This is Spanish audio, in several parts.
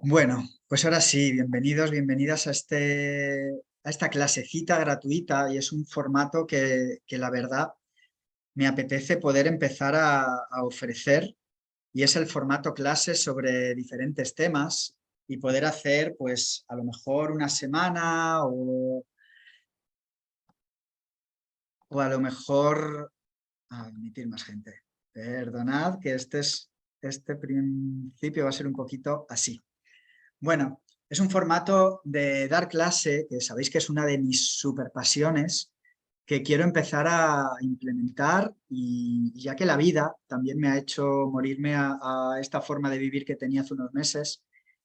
Bueno, pues ahora sí, bienvenidos, bienvenidas a esta clasecita gratuita y es un formato que la verdad me apetece poder empezar a ofrecer y es el formato clase sobre diferentes temas y poder hacer pues a lo mejor una semana o a lo mejor admitir más gente. Perdonad que este principio va a ser un poquito así. Bueno, es un formato de dar clase, que sabéis que es una de mis super pasiones, que quiero empezar a implementar y ya que la vida también me ha hecho morirme a esta forma de vivir que tenía hace unos meses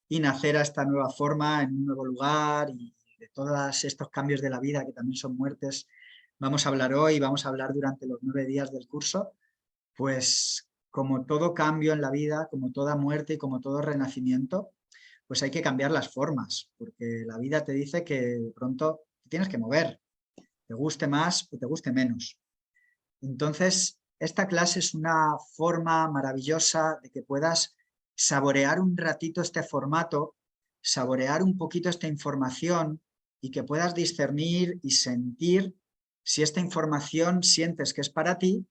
y nacer a esta nueva forma en un nuevo lugar y de todos estos cambios de la vida que también son muertes, vamos a hablar hoy, vamos a hablar durante los 9 días del curso, pues como todo cambio en la vida, como toda muerte y como todo renacimiento, pues hay que cambiar las formas, porque la vida te dice que de pronto te tienes que mover, te guste más o te guste menos. Entonces, esta clase es una forma maravillosa de que puedas saborear un ratito este formato, saborear un poquito esta información y que puedas discernir y sentir si esta información sientes que es para ti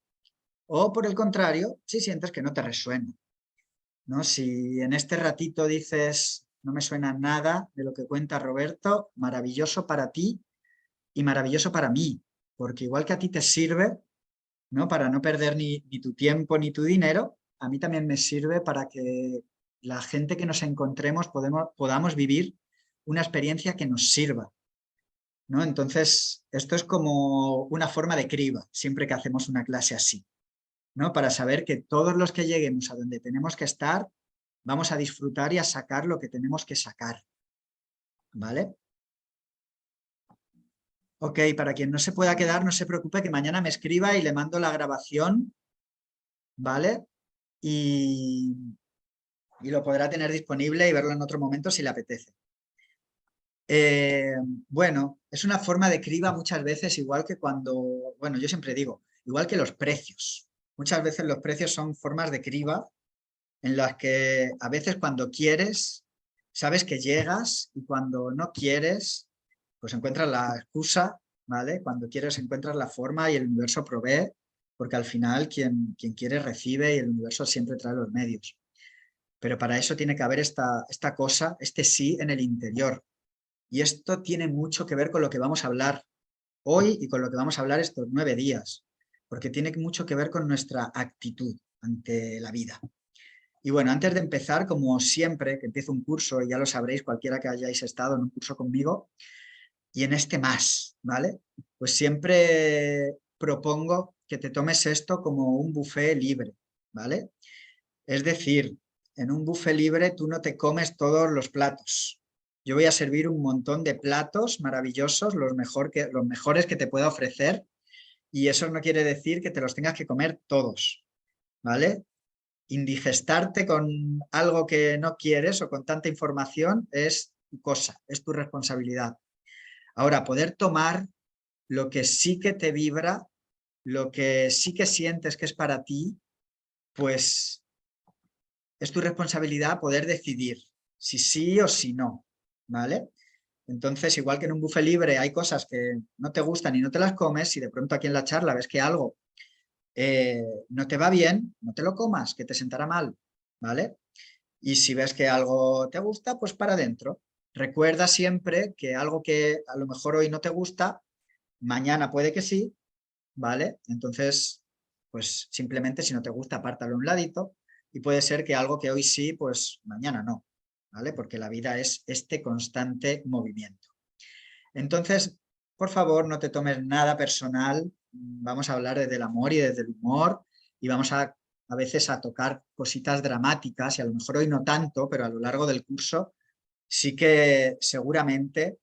o, por el contrario, si sientes que no te resuena, ¿no? Si en este ratito dices, no me suena nada de lo que cuenta Roberto, maravilloso para ti y maravilloso para mí, porque igual que a ti te sirve, ¿no? Para no perder ni tu tiempo ni tu dinero, a mí también me sirve para que la gente que nos encontremos podamos vivir una experiencia que nos sirva, ¿no? Entonces, esto es como una forma de criba, siempre que hacemos una clase así, ¿no? Para saber que todos los que lleguemos a donde tenemos que estar, vamos a disfrutar y a sacar lo que tenemos que sacar, ¿vale? Ok, para quien no se pueda quedar, no se preocupe que mañana me escriba y le mando la grabación, ¿vale? Y, y lo podrá tener disponible y verlo en otro momento si le apetece. Eh, bueno, es una forma de criba muchas veces, igual que cuando, bueno, yo siempre digo, igual que los precios. Muchas veces los precios son formas de criba en las que a veces cuando quieres, sabes que llegas y cuando no quieres, pues encuentras la excusa, ¿vale? Cuando quieres encuentras la forma y el universo provee, porque al final quien quiere recibe y el universo siempre trae los medios. Pero para eso tiene que haber esta cosa, este sí en el interior. Y esto tiene mucho que ver con lo que vamos a hablar hoy y con lo que vamos a hablar estos 9 días, porque tiene mucho que ver con nuestra actitud ante la vida. Y bueno, antes de empezar, como siempre, que empiezo un curso, y ya lo sabréis, cualquiera que hayáis estado en un curso conmigo, y en este más, ¿vale? Pues siempre propongo que te tomes esto como un buffet libre, ¿vale? Es decir, en un buffet libre tú no te comes todos los platos. Yo voy a servir un montón de platos maravillosos, los mejores que te pueda ofrecer, y eso no quiere decir que te los tengas que comer todos, ¿vale? Indigestarte con algo que no quieres o con tanta información es tu cosa, es tu responsabilidad. Ahora, poder tomar lo que sí que te vibra, lo que sí que sientes que es para ti, pues es tu responsabilidad poder decidir si sí o si no, ¿vale? Entonces, igual que en un buffet libre hay cosas que no te gustan y no te las comes, si de pronto aquí en la charla ves que algo no te va bien, no te lo comas, que te sentará mal, ¿vale? Y si ves que algo te gusta, pues para adentro. Recuerda siempre que algo que a lo mejor hoy no te gusta, mañana puede que sí, ¿vale? Entonces, pues simplemente si no te gusta, apártalo a un ladito y puede ser que algo que hoy sí, pues mañana no, ¿vale? Porque la vida es este constante movimiento. Entonces, por favor, no te tomes nada personal. Vamos a hablar desde el amor y desde el humor y vamos a veces a tocar cositas dramáticas y a lo mejor hoy no tanto, pero a lo largo del curso sí que seguramente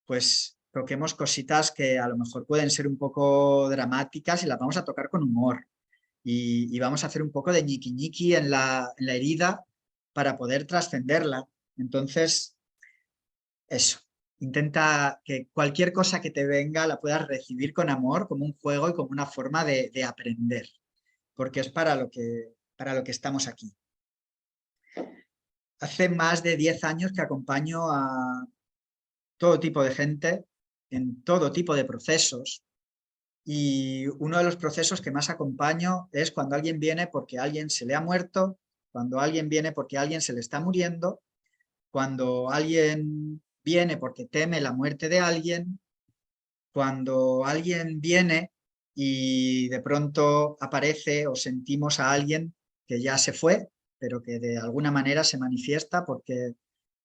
pues toquemos cositas que a lo mejor pueden ser un poco dramáticas y las vamos a tocar con humor. Y vamos a hacer un poco de ñiqui ñiqui en la herida para poder trascenderla. Entonces, eso. Intenta que cualquier cosa que te venga la puedas recibir con amor, como un juego y como una forma de aprender, porque es para lo que estamos aquí. hace más de 10 años que acompaño a todo tipo de gente en todo tipo de procesos. Y uno de los procesos que más acompaño es cuando alguien viene porque alguien se le ha muerto, cuando alguien viene porque alguien se le está muriendo, cuando alguien viene porque teme la muerte de alguien, cuando alguien viene y de pronto aparece o sentimos a alguien que ya se fue, pero que de alguna manera se manifiesta porque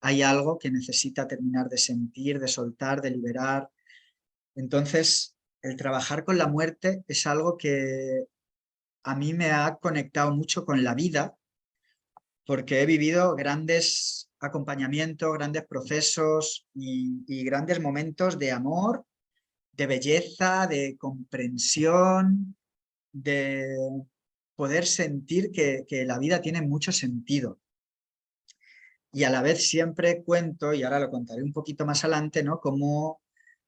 hay algo que necesita terminar de sentir, de soltar, de liberar. Entonces, el trabajar con la muerte es algo que a mí me ha conectado mucho con la vida, porque he vivido grandes acompañamientos, grandes procesos y grandes momentos de amor, de belleza, de comprensión, de poder sentir que la vida tiene mucho sentido. Y a la vez siempre cuento, y ahora lo contaré un poquito más adelante, ¿no? Cómo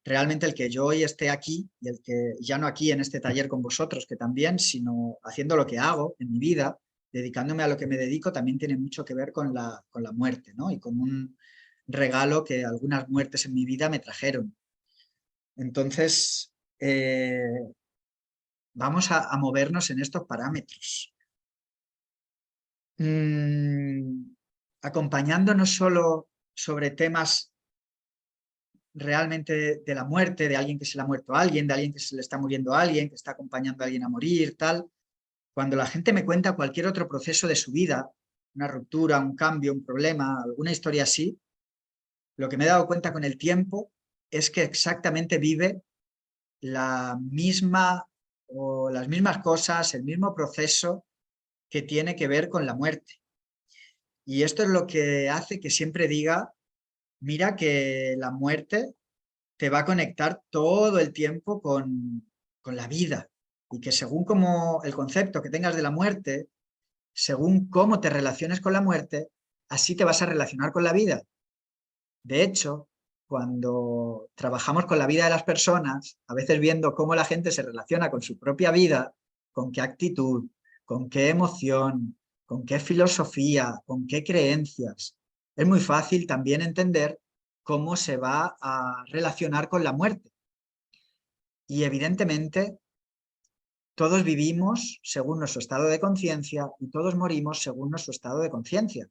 realmente el que yo hoy esté aquí, y el que ya no aquí en este taller con vosotros, que también, sino haciendo lo que hago en mi vida, dedicándome a lo que me dedico, también tiene mucho que ver con la muerte, ¿no? Y con un regalo que algunas muertes en mi vida me trajeron. Entonces, vamos a movernos en estos parámetros. Acompañando no solo sobre temas realmente de la muerte, de alguien que se le ha muerto a alguien, de alguien que se le está muriendo a alguien, que está acompañando a alguien a morir, tal. Cuando la gente me cuenta cualquier otro proceso de su vida, una ruptura, un cambio, un problema, alguna historia así, lo que me he dado cuenta con el tiempo es que exactamente vive la misma o las mismas cosas, el mismo proceso que tiene que ver con la muerte. Y esto es lo que hace que siempre diga, mira que la muerte te va a conectar todo el tiempo con la vida y que según como el concepto que tengas de la muerte, según cómo te relaciones con la muerte, así te vas a relacionar con la vida. De hecho, cuando trabajamos con la vida de las personas, a veces viendo cómo la gente se relaciona con su propia vida, con qué actitud, con qué emoción, con qué filosofía, con qué creencias, es muy fácil también entender cómo se va a relacionar con la muerte. Y evidentemente todos vivimos según nuestro estado de conciencia y todos morimos según nuestro estado de conciencia.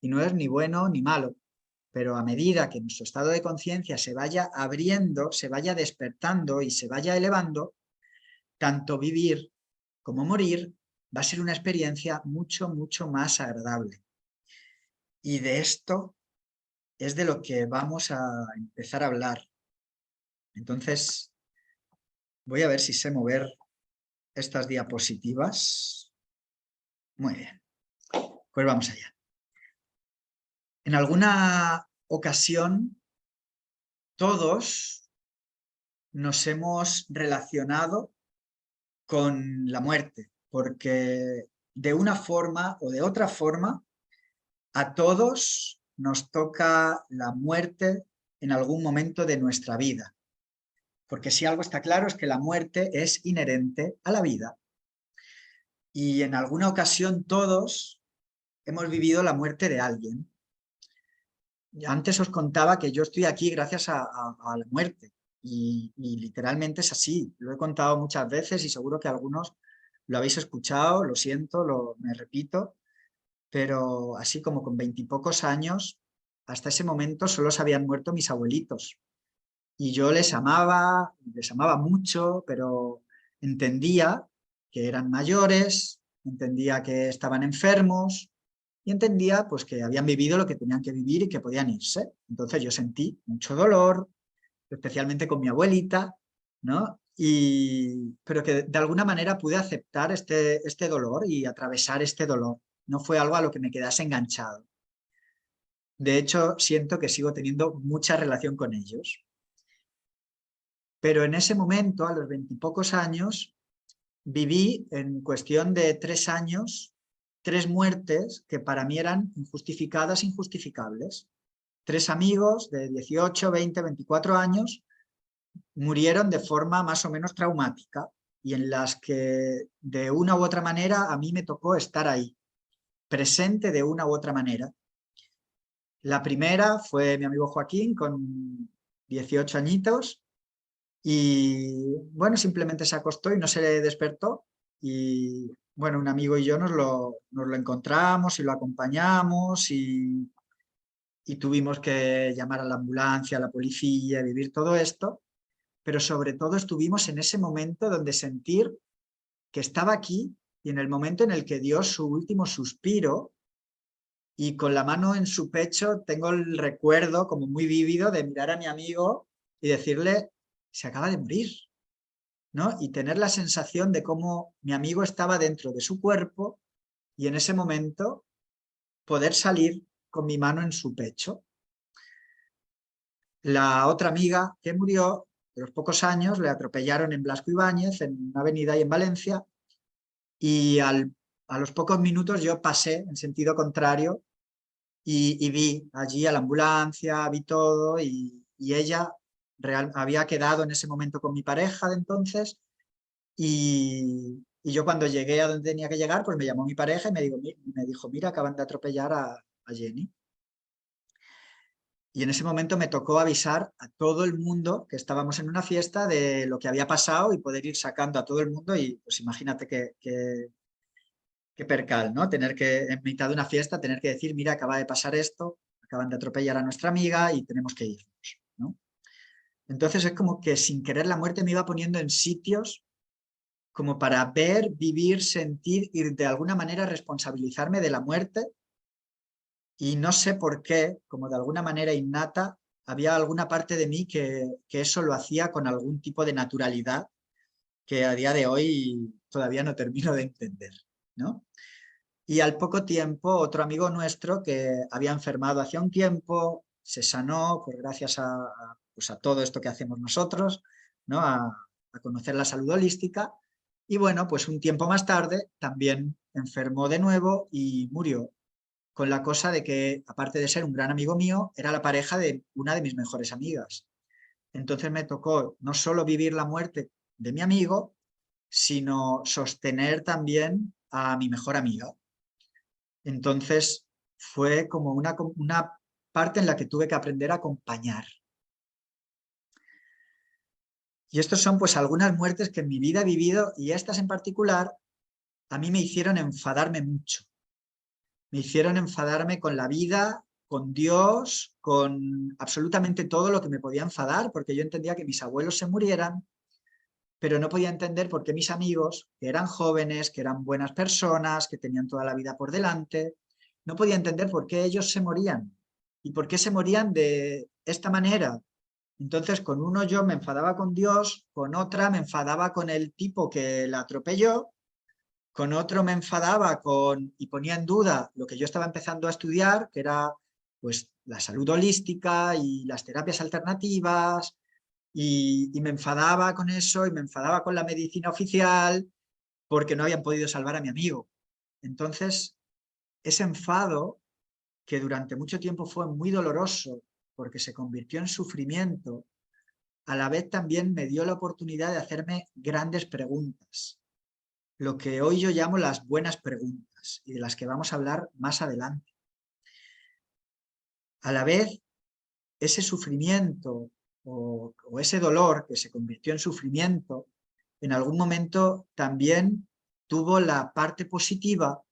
Y no es ni bueno ni malo, pero a medida que nuestro estado de conciencia se vaya abriendo, se vaya despertando y se vaya elevando, tanto vivir como morir va a ser una experiencia mucho, mucho más agradable. Y de esto es de lo que vamos a empezar a hablar. Entonces, voy a ver si sé mover estas diapositivas. Muy bien, pues vamos allá. En alguna ocasión, todos nos hemos relacionado con la muerte, porque de una forma o de otra forma, a todos nos toca la muerte en algún momento de nuestra vida. Porque si algo está claro es que la muerte es inherente a la vida. Y en alguna ocasión todos hemos vivido la muerte de alguien. Antes os contaba que yo estoy aquí gracias a la muerte y literalmente es así. Lo he contado muchas veces y seguro que algunos lo habéis escuchado, lo siento, me repito, pero así como con 20 y pocos años, hasta ese momento solo se habían muerto mis abuelitos. Y yo les amaba mucho, pero entendía que eran mayores, entendía que estaban enfermos y entendía pues que habían vivido lo que tenían que vivir y que podían irse. Entonces yo sentí mucho dolor, especialmente con mi abuelita, ¿no? Pero que de alguna manera pude aceptar este dolor y atravesar este dolor. No fue algo a lo que me quedase enganchado. De hecho, siento que sigo teniendo mucha relación con ellos. Pero en ese momento, a los 20 y pocos años, viví en cuestión de 3 años 3 muertes que para mí eran injustificadas, injustificables. 3 amigos de 18, 20, 24 años murieron de forma más o menos traumática y en las que de una u otra manera a mí me tocó estar ahí, presente de una u otra manera. La primera fue mi amigo Joaquín con 18 añitos y bueno, simplemente se acostó y no se despertó y bueno, un amigo y yo nos lo encontramos y lo acompañamos y tuvimos que llamar a la ambulancia, a la policía, vivir todo esto, pero sobre todo estuvimos en ese momento donde sentir que estaba aquí y en el momento en el que dio su último suspiro y con la mano en su pecho tengo el recuerdo como muy vívido de mirar a mi amigo y decirle, se acaba de morir, ¿no? Y tener la sensación de cómo mi amigo estaba dentro de su cuerpo y en ese momento poder salir con mi mano en su pecho. La otra amiga que murió, de los pocos años, le atropellaron en Blasco Ibáñez, en una avenida ahí en Valencia, y a los pocos minutos yo pasé en sentido contrario y vi allí a la ambulancia, vi todo y ella había quedado en ese momento con mi pareja de entonces y yo cuando llegué a donde tenía que llegar, pues me llamó mi pareja y me dijo, mira, acaban de atropellar a Jenny. Y en ese momento me tocó avisar a todo el mundo que estábamos en una fiesta de lo que había pasado y poder ir sacando a todo el mundo y pues imagínate qué percal, ¿no? Tener que, en mitad de una fiesta, tener que decir, mira, acaba de pasar esto, acaban de atropellar a nuestra amiga y tenemos que irnos, ¿no? Entonces es como que sin querer la muerte me iba poniendo en sitios como para ver, vivir, sentir y de alguna manera responsabilizarme de la muerte y no sé por qué, como de alguna manera innata, había alguna parte de mí que eso lo hacía con algún tipo de naturalidad que a día de hoy todavía no termino de entender, ¿no? Y al poco tiempo, otro amigo nuestro que había enfermado hacía un tiempo, se sanó, pues gracias pues a todo esto que hacemos nosotros, ¿no? A conocer la salud holística. Y bueno, pues un tiempo más tarde también enfermó de nuevo y murió, con la cosa de que, aparte de ser un gran amigo mío, era la pareja de una de mis mejores amigas. Entonces me tocó no solo vivir la muerte de mi amigo, sino sostener también a mi mejor amiga. Entonces fue como una parte en la que tuve que aprender a acompañar. Y estos son pues algunas muertes que en mi vida he vivido y estas en particular a mí me hicieron enfadarme mucho. Me hicieron enfadarme con la vida, con Dios, con absolutamente todo lo que me podía enfadar, porque yo entendía que mis abuelos se murieran, pero no podía entender por qué mis amigos, que eran jóvenes, que eran buenas personas, que tenían toda la vida por delante, no podía entender por qué ellos se morían y por qué se morían de esta manera. Entonces, con uno yo me enfadaba con Dios, con otra me enfadaba con el tipo que la atropelló, con otro me enfadaba y ponía en duda lo que yo estaba empezando a estudiar, que era pues la salud holística y las terapias alternativas, y me enfadaba con eso y me enfadaba con la medicina oficial porque no habían podido salvar a mi amigo. Entonces, ese enfado, que durante mucho tiempo fue muy doloroso porque se convirtió en sufrimiento, a la vez también me dio la oportunidad de hacerme grandes preguntas, lo que hoy yo llamo las buenas preguntas y de las que vamos a hablar más adelante. A la vez, ese sufrimiento o ese dolor que se convirtió en sufrimiento, en algún momento también tuvo la parte positiva,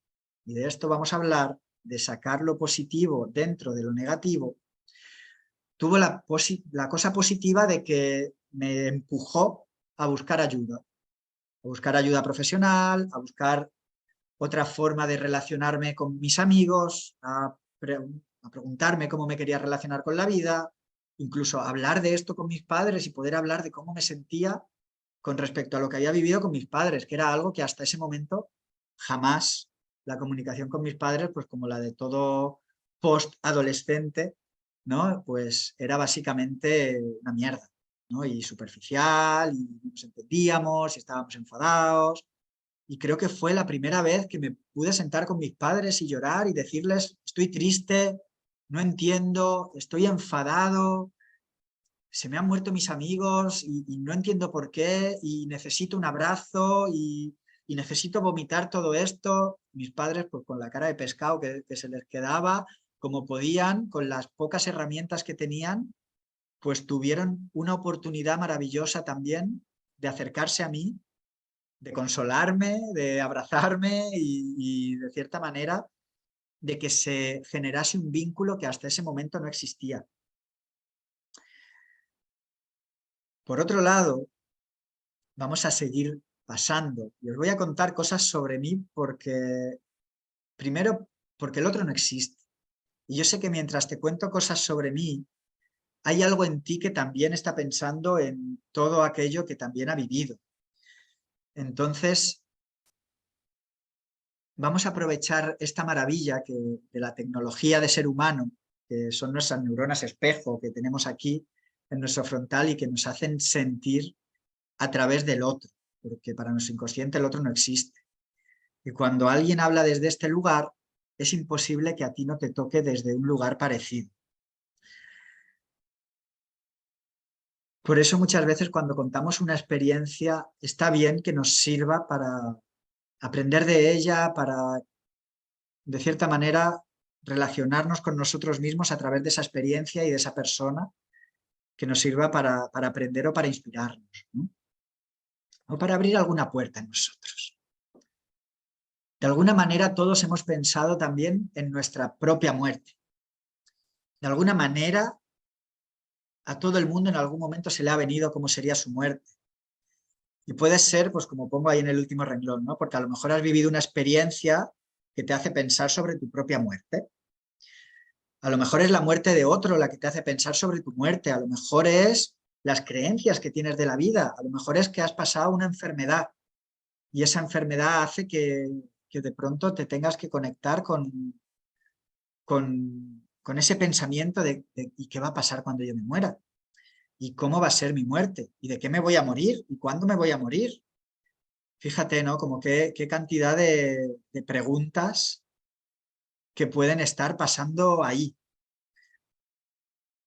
y de esto vamos a hablar, de sacar lo positivo dentro de lo negativo, tuvo la cosa positiva de que me empujó a buscar ayuda profesional, a buscar otra forma de relacionarme con mis amigos, a preguntarme cómo me quería relacionar con la vida, incluso hablar de esto con mis padres y poder hablar de cómo me sentía con respecto a lo que había vivido con mis padres, que era algo que hasta ese momento jamás la comunicación con mis padres, pues como la de todo post-adolescente, ¿no? Pues era básicamente una mierda, ¿no? Y superficial, y no nos entendíamos, y estábamos enfadados, y creo que fue la primera vez que me pude sentar con mis padres y llorar y decirles, estoy triste, no entiendo, estoy enfadado, se me han muerto mis amigos y no entiendo por qué y necesito un abrazo y necesito vomitar todo esto. Mis padres, pues con la cara de pescado que se les quedaba, como podían, con las pocas herramientas que tenían, pues tuvieron una oportunidad maravillosa también de acercarse a mí, de consolarme, de abrazarme y de cierta manera de que se generase un vínculo que hasta ese momento no existía. Por otro lado, vamos a seguir pasando y os voy a contar cosas sobre mí porque, primero, porque el otro no existe. Y yo sé que mientras te cuento cosas sobre mí, hay algo en ti que también está pensando en todo aquello que también ha vivido. Entonces, vamos a aprovechar esta maravilla de la tecnología de ser humano, que son nuestras neuronas espejo que tenemos aquí en nuestro frontal y que nos hacen sentir a través del otro, porque para nuestro inconsciente el otro no existe. Y cuando alguien habla desde este lugar, es imposible que a ti no te toque desde un lugar parecido. Por eso muchas veces cuando contamos una experiencia está bien que nos sirva para aprender de ella, para de cierta manera relacionarnos con nosotros mismos a través de esa experiencia y de esa persona que nos sirva para aprender o para inspirarnos, ¿no? O para abrir alguna puerta en nosotros. De alguna manera todos hemos pensado también en nuestra propia muerte. De alguna manera a todo el mundo en algún momento se le ha venido cómo sería su muerte. Y puede ser, pues como pongo ahí en el último renglón, ¿no? Porque a lo mejor has vivido una experiencia que te hace pensar sobre tu propia muerte. A lo mejor es la muerte de otro la que te hace pensar sobre tu muerte. A lo mejor es las creencias que tienes de la vida. A lo mejor es que has pasado una enfermedad y esa enfermedad hace que de pronto te tengas que conectar con ese pensamiento de ¿y qué va a pasar cuando yo me muera? ¿Y cómo va a ser mi muerte? ¿Y de qué me voy a morir? ¿Y cuándo me voy a morir? Fíjate, ¿no? Como qué cantidad de preguntas que pueden estar pasando ahí.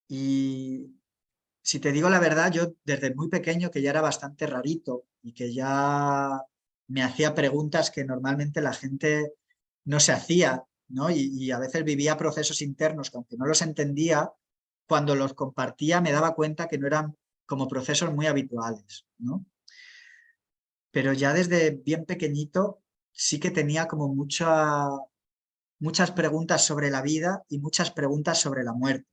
Y si te digo la verdad, yo desde muy pequeño, que ya era bastante rarito y que ya me hacía preguntas que normalmente la gente no se hacía, ¿no? Y a veces vivía procesos internos que aunque no los entendía, cuando los compartía me daba cuenta que no eran como procesos muy habituales, ¿no? Pero ya desde bien pequeñito sí que tenía como muchas preguntas sobre la vida y muchas preguntas sobre la muerte.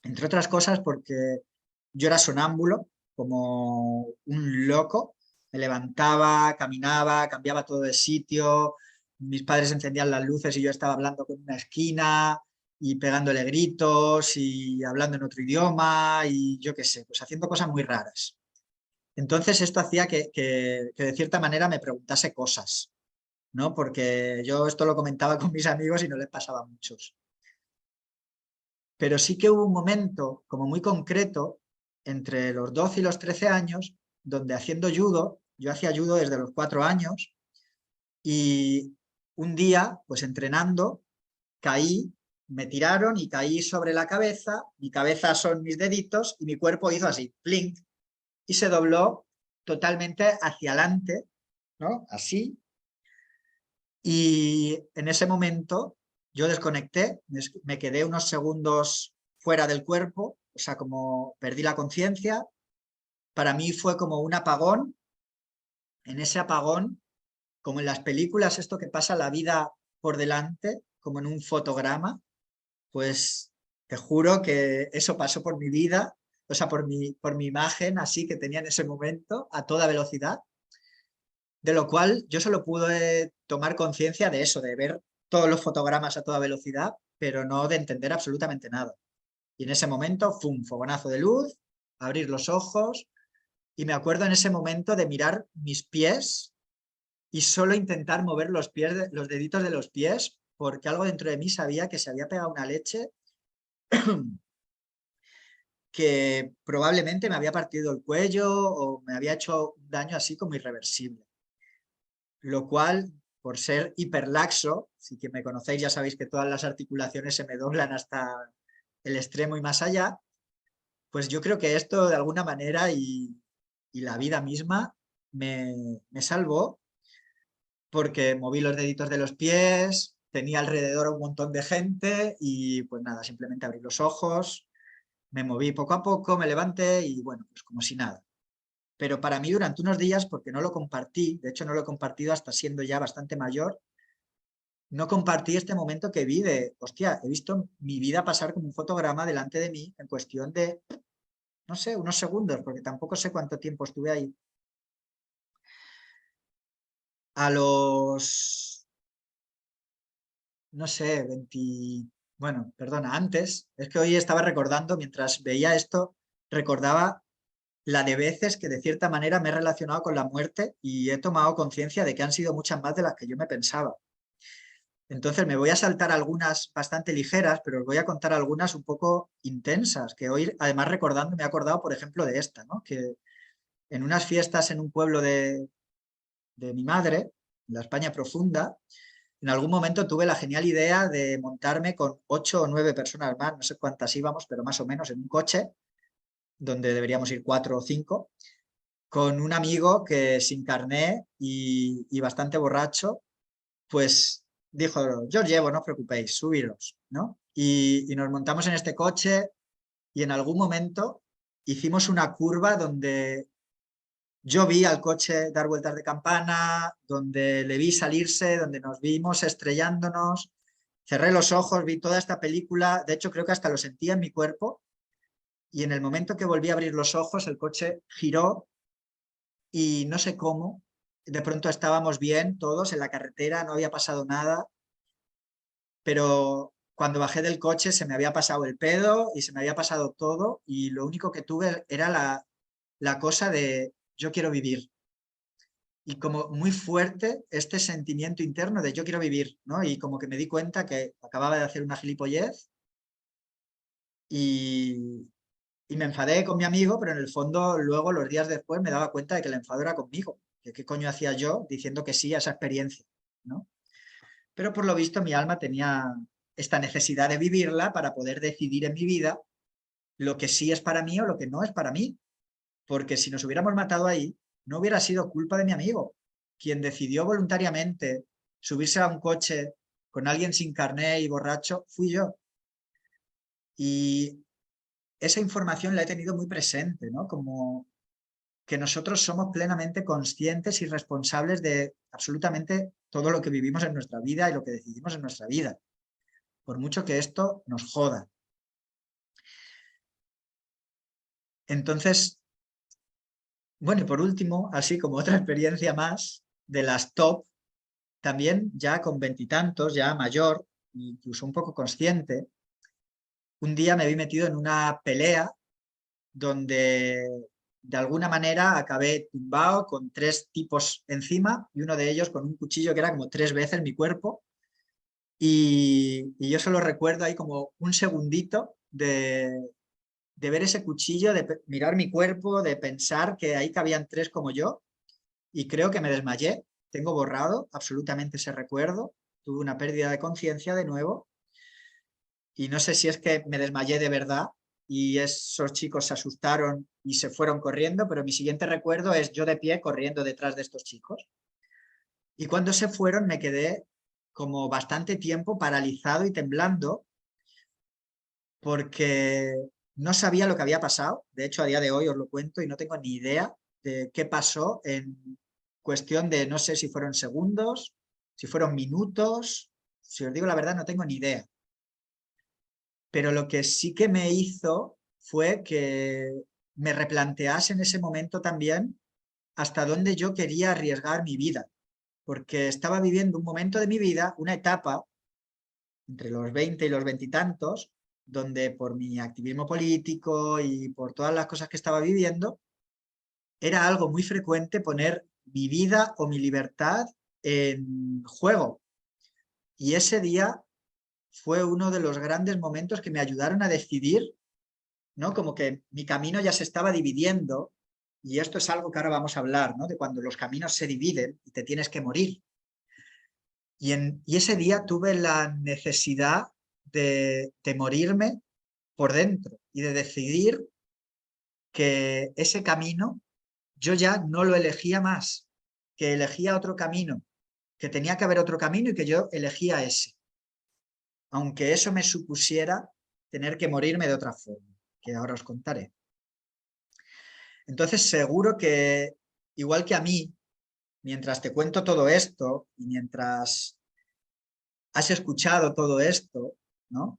Entre otras cosas porque yo era sonámbulo, como un loco, me levantaba, caminaba, cambiaba todo de sitio, mis padres encendían las luces y yo estaba hablando con una esquina y pegándole gritos y hablando en otro idioma y yo qué sé, pues haciendo cosas muy raras. Entonces esto hacía que de cierta manera me preguntase cosas, ¿no? Porque yo esto lo comentaba con mis amigos y no les pasaba a muchos. Pero sí que hubo un momento como muy concreto entre los 12 y los 13 años donde haciendo judo, yo hacía judo desde los 4 años y un día, pues entrenando, caí, me tiraron y caí sobre la cabeza, mi cabeza son mis deditos y mi cuerpo hizo así, plink, y se dobló totalmente hacia adelante, ¿no? Así. Y en ese momento yo desconecté, me quedé unos segundos fuera del cuerpo, o sea, como perdí la conciencia. Para mí fue como un apagón. En ese apagón, como en las películas, esto que pasa la vida por delante, como en un fotograma, pues te juro que eso pasó por mi vida, o sea, por mi imagen así que tenía en ese momento a toda velocidad. De lo cual yo solo pude tomar conciencia de eso, de ver todos los fotogramas a toda velocidad, pero no de entender absolutamente nada. Y en ese momento, ¡fum!, fogonazo de luz, abrir los ojos, y me acuerdo en ese momento de mirar mis pies y solo intentar mover los pies, los deditos de los pies, porque algo dentro de mí sabía que se había pegado una leche que probablemente me había partido el cuello o me había hecho un daño así como irreversible. Lo cual, por ser hiperlaxo, si que me conocéis ya sabéis que todas las articulaciones se me doblan hasta el extremo y más allá, pues yo creo que esto de alguna manera y la vida misma me salvó porque moví los deditos de los pies, tenía alrededor un montón de gente y pues nada, simplemente abrí los ojos, me moví poco a poco, me levanté y bueno, pues como si nada. Pero para mí durante unos días, porque no lo compartí, de hecho no lo he compartido hasta siendo ya bastante mayor, no compartí este momento que vi de, hostia, he visto mi vida pasar como un fotograma delante de mí en cuestión de, no sé, unos segundos, porque tampoco sé cuánto tiempo estuve ahí. A los, no sé, 20, bueno, perdona, antes, es que hoy estaba recordando, mientras veía esto, recordaba la de veces que de cierta manera me he relacionado con la muerte y he tomado conciencia de que han sido muchas más de las que yo me pensaba. Entonces me voy a saltar algunas bastante ligeras, pero os voy a contar algunas un poco intensas, que hoy además recordando me he acordado, por ejemplo, de esta, ¿no? Que en unas fiestas en un pueblo de mi madre, en la España profunda, en algún momento tuve la genial idea de montarme con 8 o 9 personas más, no sé cuántas íbamos, pero más o menos en un coche, donde deberíamos ir 4 o 5, con un amigo que sin carné y bastante borracho, pues dijo, yo os llevo, no os preocupéis, subiros, ¿no? Y nos montamos en este coche y en algún momento hicimos una curva donde yo vi al coche dar vueltas de campana, donde le vi salirse, donde nos vimos estrellándonos, cerré los ojos, vi toda esta película, de hecho creo que hasta lo sentía en mi cuerpo y en el momento que volví a abrir los ojos el coche giró y no sé cómo, de pronto estábamos bien todos en la carretera, no había pasado nada, pero cuando bajé del coche se me había pasado el pedo y se me había pasado todo y lo único que tuve era la cosa de yo quiero vivir. Y como muy fuerte este sentimiento interno de yo quiero vivir, ¿no? Y como que me di cuenta que acababa de hacer una gilipollez y, y me enfadé con mi amigo, pero en el fondo luego los días después me daba cuenta de que el enfado era conmigo, que qué coño hacía yo diciendo que sí a esa experiencia, ¿no? Pero por lo visto mi alma tenía esta necesidad de vivirla para poder decidir en mi vida lo que sí es para mí o lo que no es para mí. Porque si nos hubiéramos matado ahí, no hubiera sido culpa de mi amigo. Quien decidió voluntariamente subirse a un coche con alguien sin carné y borracho, fui yo. Y esa información la he tenido muy presente, ¿no? Como que nosotros somos plenamente conscientes y responsables de absolutamente todo lo que vivimos en nuestra vida y lo que decidimos en nuestra vida, por mucho que esto nos joda. Entonces, bueno, y por último, así como otra experiencia más de las top, también ya con veintitantos, ya mayor, incluso un poco consciente, un día me vi metido en una pelea donde de alguna manera acabé tumbado con 3 tipos encima y uno de ellos con un cuchillo que era como 3 veces mi cuerpo y yo solo recuerdo ahí como un segundito de ver ese cuchillo, de mirar mi cuerpo, de pensar que ahí cabían 3 como yo y creo que me desmayé. Tengo borrado absolutamente ese recuerdo. Tuve una pérdida de conciencia de nuevo y no sé si es que me desmayé de verdad y esos chicos se asustaron y se fueron corriendo, pero mi siguiente recuerdo es yo de pie corriendo detrás de estos chicos. Y cuando se fueron me quedé como bastante tiempo paralizado y temblando porque no sabía lo que había pasado. De hecho, a día de hoy os lo cuento y no tengo ni idea de qué pasó en cuestión de no sé si fueron segundos, si fueron minutos. Si os digo la verdad, no tengo ni idea. Pero lo que sí que me hizo fue que me replantease en ese momento también hasta dónde yo quería arriesgar mi vida, porque estaba viviendo un momento de mi vida, una etapa entre los 20 y los 20 y tantos, donde por mi activismo político y por todas las cosas que estaba viviendo, era algo muy frecuente poner mi vida o mi libertad en juego. Y ese día fue uno de los grandes momentos que me ayudaron a decidir, ¿no? Como que mi camino ya se estaba dividiendo y esto es algo que ahora vamos a hablar, ¿no? De cuando los caminos se dividen y te tienes que morir. Y ese día tuve la necesidad de morirme por dentro y de decidir que ese camino yo ya no lo elegía más, que elegía otro camino, que tenía que haber otro camino y que yo elegía ese. aunque eso me supusiera tener que morirme de otra forma, que ahora os contaré. Entonces seguro que, igual que a mí, mientras te cuento todo esto y mientras has escuchado todo esto, ¿no?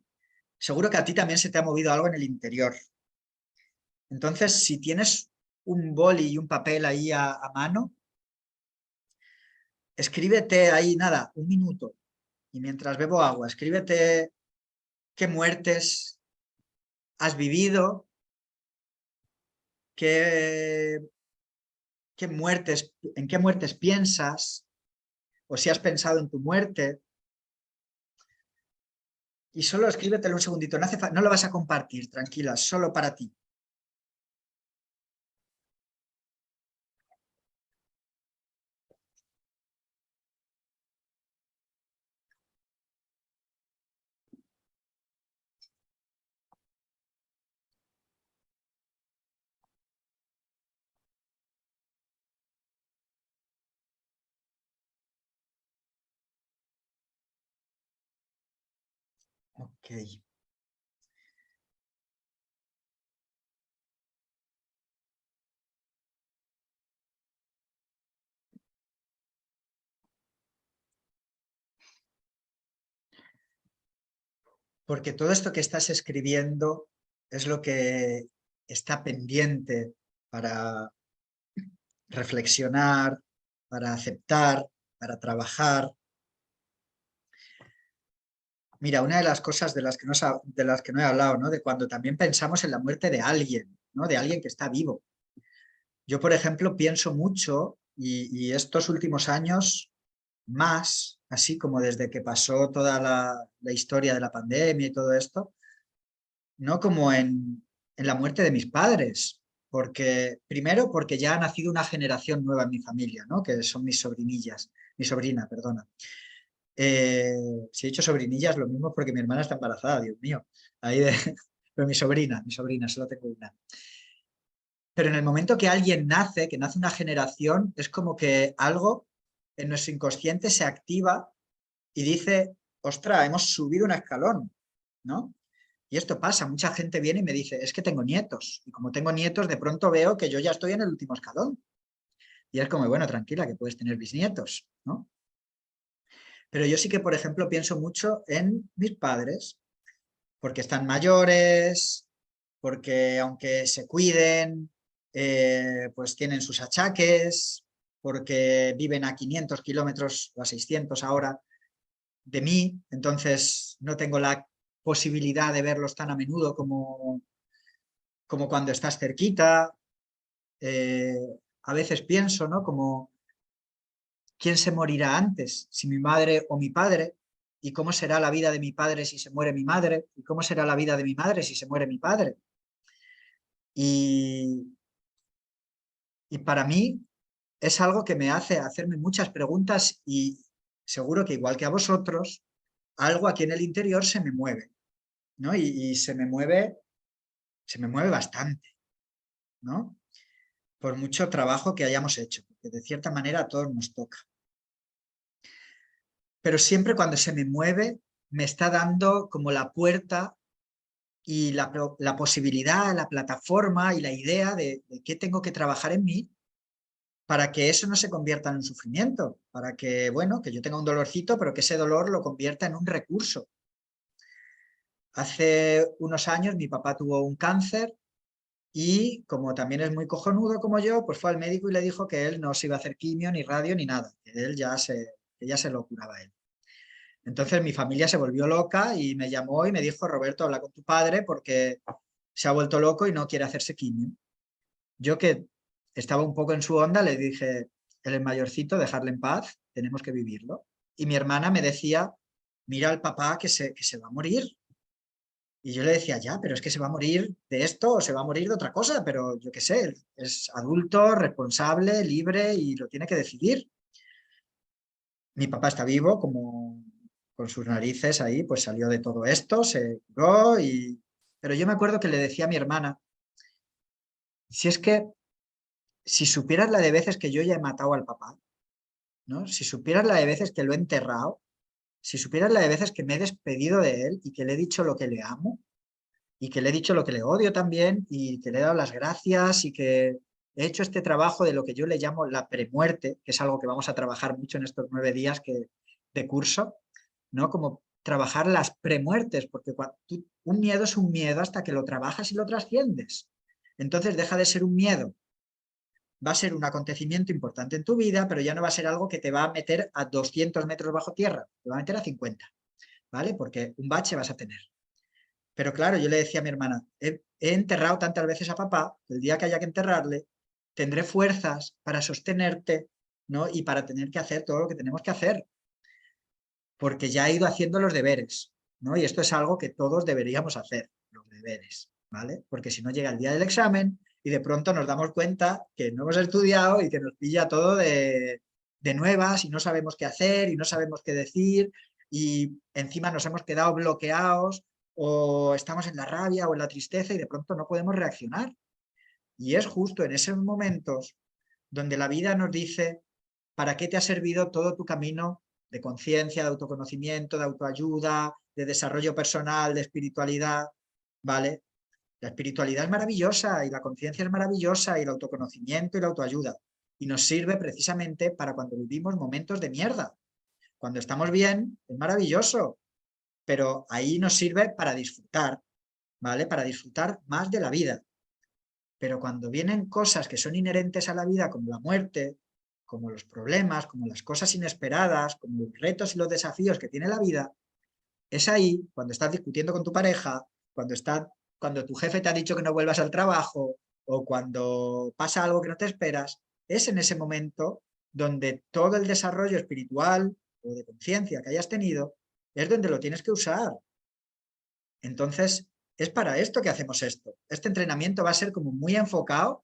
Seguro que a ti también se te ha movido algo en el interior. Entonces, si tienes un boli y un papel ahí a mano, escríbete ahí, nada, un minuto. Y mientras bebo agua, escríbete qué muertes has vivido, qué, en qué muertes piensas, o si has pensado en tu muerte. Y solo escríbetelo un segundito, no lo vas a compartir, tranquila, solo para ti. Ok. Porque todo esto que estás escribiendo es lo que está pendiente para reflexionar, para aceptar, para trabajar. Mira, una de las cosas de las que no he hablado, ¿no? De cuando también pensamos en la muerte de alguien, ¿no? De alguien que está vivo. Yo, por ejemplo, pienso mucho y estos últimos años más, así como desde que pasó toda la historia de la pandemia y todo esto, no como en la muerte de mis padres, porque primero porque ya ha nacido una generación nueva en mi familia, ¿no? Que son mis sobrinillas, mi sobrina, perdona. Si he dicho sobrinillas, lo mismo porque mi hermana está embarazada, Dios mío. Ahí de... Pero mi sobrina, solo tengo una. Pero en el momento que alguien nace, que nace una generación, es como que algo en nuestro inconsciente se activa y dice, ostras, hemos subido un escalón, ¿no? Y esto pasa, mucha gente viene y me dice, es que tengo nietos. Y como tengo nietos, de pronto veo que yo ya estoy en el último escalón. Y es como, bueno, tranquila, que puedes tener bisnietos, ¿no? Pero yo sí que, por ejemplo, pienso mucho en mis padres, porque están mayores, porque aunque se cuiden, pues tienen sus achaques, porque viven a 500 kilómetros o a 600 ahora de mí, entonces no tengo la posibilidad de verlos tan a menudo como cuando estás cerquita. Eh, a veces pienso, ¿no? Como, ¿quién se morirá antes? Si mi madre o mi padre. ¿Y cómo será la vida de mi padre si se muere mi madre? ¿Y cómo será la vida de mi madre si se muere mi padre? Y, y para mí es algo que me hace hacerme muchas preguntas y seguro que igual que a vosotros, algo aquí en el interior se me mueve, ¿no? Y se me mueve bastante, ¿no? Por mucho trabajo que hayamos hecho, porque de cierta manera a todos nos toca. Pero siempre cuando se me mueve, me está dando como la puerta y la posibilidad, la plataforma y la idea de qué tengo que trabajar en mí para que eso no se convierta en un sufrimiento, para que, bueno, que yo tenga un dolorcito, pero que ese dolor lo convierta en un recurso. Hace unos años mi papá tuvo un cáncer y como también es muy cojonudo como yo, pues fue al médico y le dijo que él no se iba a hacer quimio, ni radio, ni nada, que ya se lo curaba él. Entonces mi familia se volvió loca y me llamó y me dijo, Roberto, habla con tu padre porque se ha vuelto loco y no quiere hacerse quimio. Yo que estaba un poco en su onda, le dije, él es mayorcito, dejarle en paz, tenemos que vivirlo. Y mi hermana me decía, mira al papá que se va a morir. Y yo le decía, ya, pero es que se va a morir de esto o se va a morir de otra cosa, pero yo qué sé, es adulto, responsable, libre y lo tiene que decidir. Mi papá está vivo, como con sus narices ahí, pues salió de todo esto, se curó y... Pero yo me acuerdo que le decía a mi hermana, si es que si supieras la de veces que yo ya he matado al papá, ¿no? Si supieras la de veces que lo he enterrado, Si supieras la de veces que me he despedido de él y que le he dicho lo que le amo y que le he dicho lo que le odio también y que le he dado las gracias y que he hecho este trabajo de lo que yo le llamo la premuerte, que es algo que vamos a trabajar mucho en estos 9 días de curso, ¿no? Como trabajar las premuertes, porque un miedo es un miedo hasta que lo trabajas y lo trasciendes. Entonces deja de ser un miedo, va a ser un acontecimiento importante en tu vida, pero ya no va a ser algo que te va a meter a 200 metros bajo tierra, te va a meter a 50, ¿vale? Porque un bache vas a tener. Pero claro, yo le decía a mi hermana, he enterrado tantas veces a papá, que el día que haya que enterrarle, tendré fuerzas para sostenerte, ¿no? Y para tener que hacer todo lo que tenemos que hacer, porque ya he ido haciendo los deberes, ¿no? Y esto es algo que todos deberíamos hacer, los deberes, ¿vale? Porque si no llega el día del examen y de pronto nos damos cuenta que no hemos estudiado y que nos pilla todo de nuevas y no sabemos qué hacer y no sabemos qué decir y encima nos hemos quedado bloqueados o estamos en la rabia o en la tristeza y de pronto no podemos reaccionar. Y es justo en esos momentos donde la vida nos dice para qué te ha servido todo tu camino de conciencia, de autoconocimiento, de autoayuda, de desarrollo personal, de espiritualidad, ¿vale? La espiritualidad es maravillosa y la conciencia es maravillosa y el autoconocimiento y la autoayuda. Y nos sirve precisamente para cuando vivimos momentos de mierda. Cuando estamos bien, es maravilloso, pero ahí nos sirve para disfrutar, ¿vale? Para disfrutar más de la vida. Pero cuando vienen cosas que son inherentes a la vida, como la muerte, como los problemas, como las cosas inesperadas, como los retos y los desafíos que tiene la vida, es ahí cuando estás discutiendo con tu pareja, cuando tu jefe te ha dicho que no vuelvas al trabajo o cuando pasa algo que no te esperas, es en ese momento donde todo el desarrollo espiritual o de conciencia que hayas tenido es donde lo tienes que usar. Entonces, es para esto que hacemos esto. Este entrenamiento va a ser como muy enfocado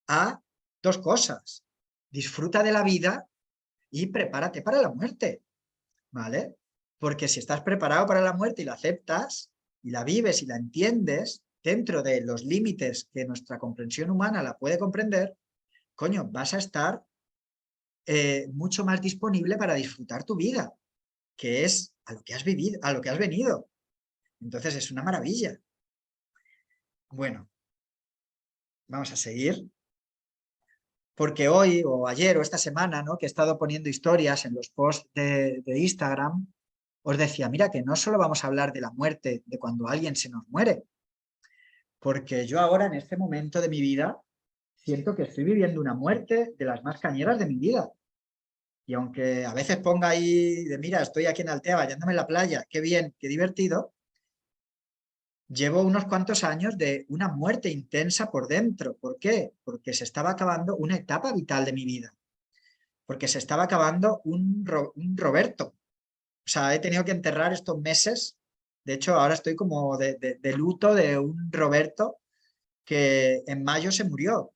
a dos cosas. Disfruta de la vida y prepárate para la muerte, ¿vale? Porque si estás preparado para la muerte y la aceptas y la vives y la entiendes dentro de los límites que nuestra comprensión humana la puede comprender, coño, vas a estar mucho más disponible para disfrutar tu vida, que es a lo que has vivido, a lo que has venido. Entonces es una maravilla. Bueno, vamos a seguir. Porque hoy o ayer o esta semana, ¿no? Que he estado poniendo historias en los posts de Instagram, os decía, mira, que no solo vamos a hablar de la muerte, de cuando alguien se nos muere, porque yo ahora en este momento de mi vida siento que estoy viviendo una muerte de las más cañeras de mi vida. Y aunque a veces ponga ahí de, mira, estoy aquí en Altea bañándome en la playa, qué bien, qué divertido, llevo unos cuantos años de una muerte intensa por dentro. ¿Por qué? Porque se estaba acabando una etapa vital de mi vida. Porque se estaba acabando un Roberto. O sea, he tenido que enterrar estos meses. De hecho, ahora estoy como de luto de un Roberto que en mayo se murió.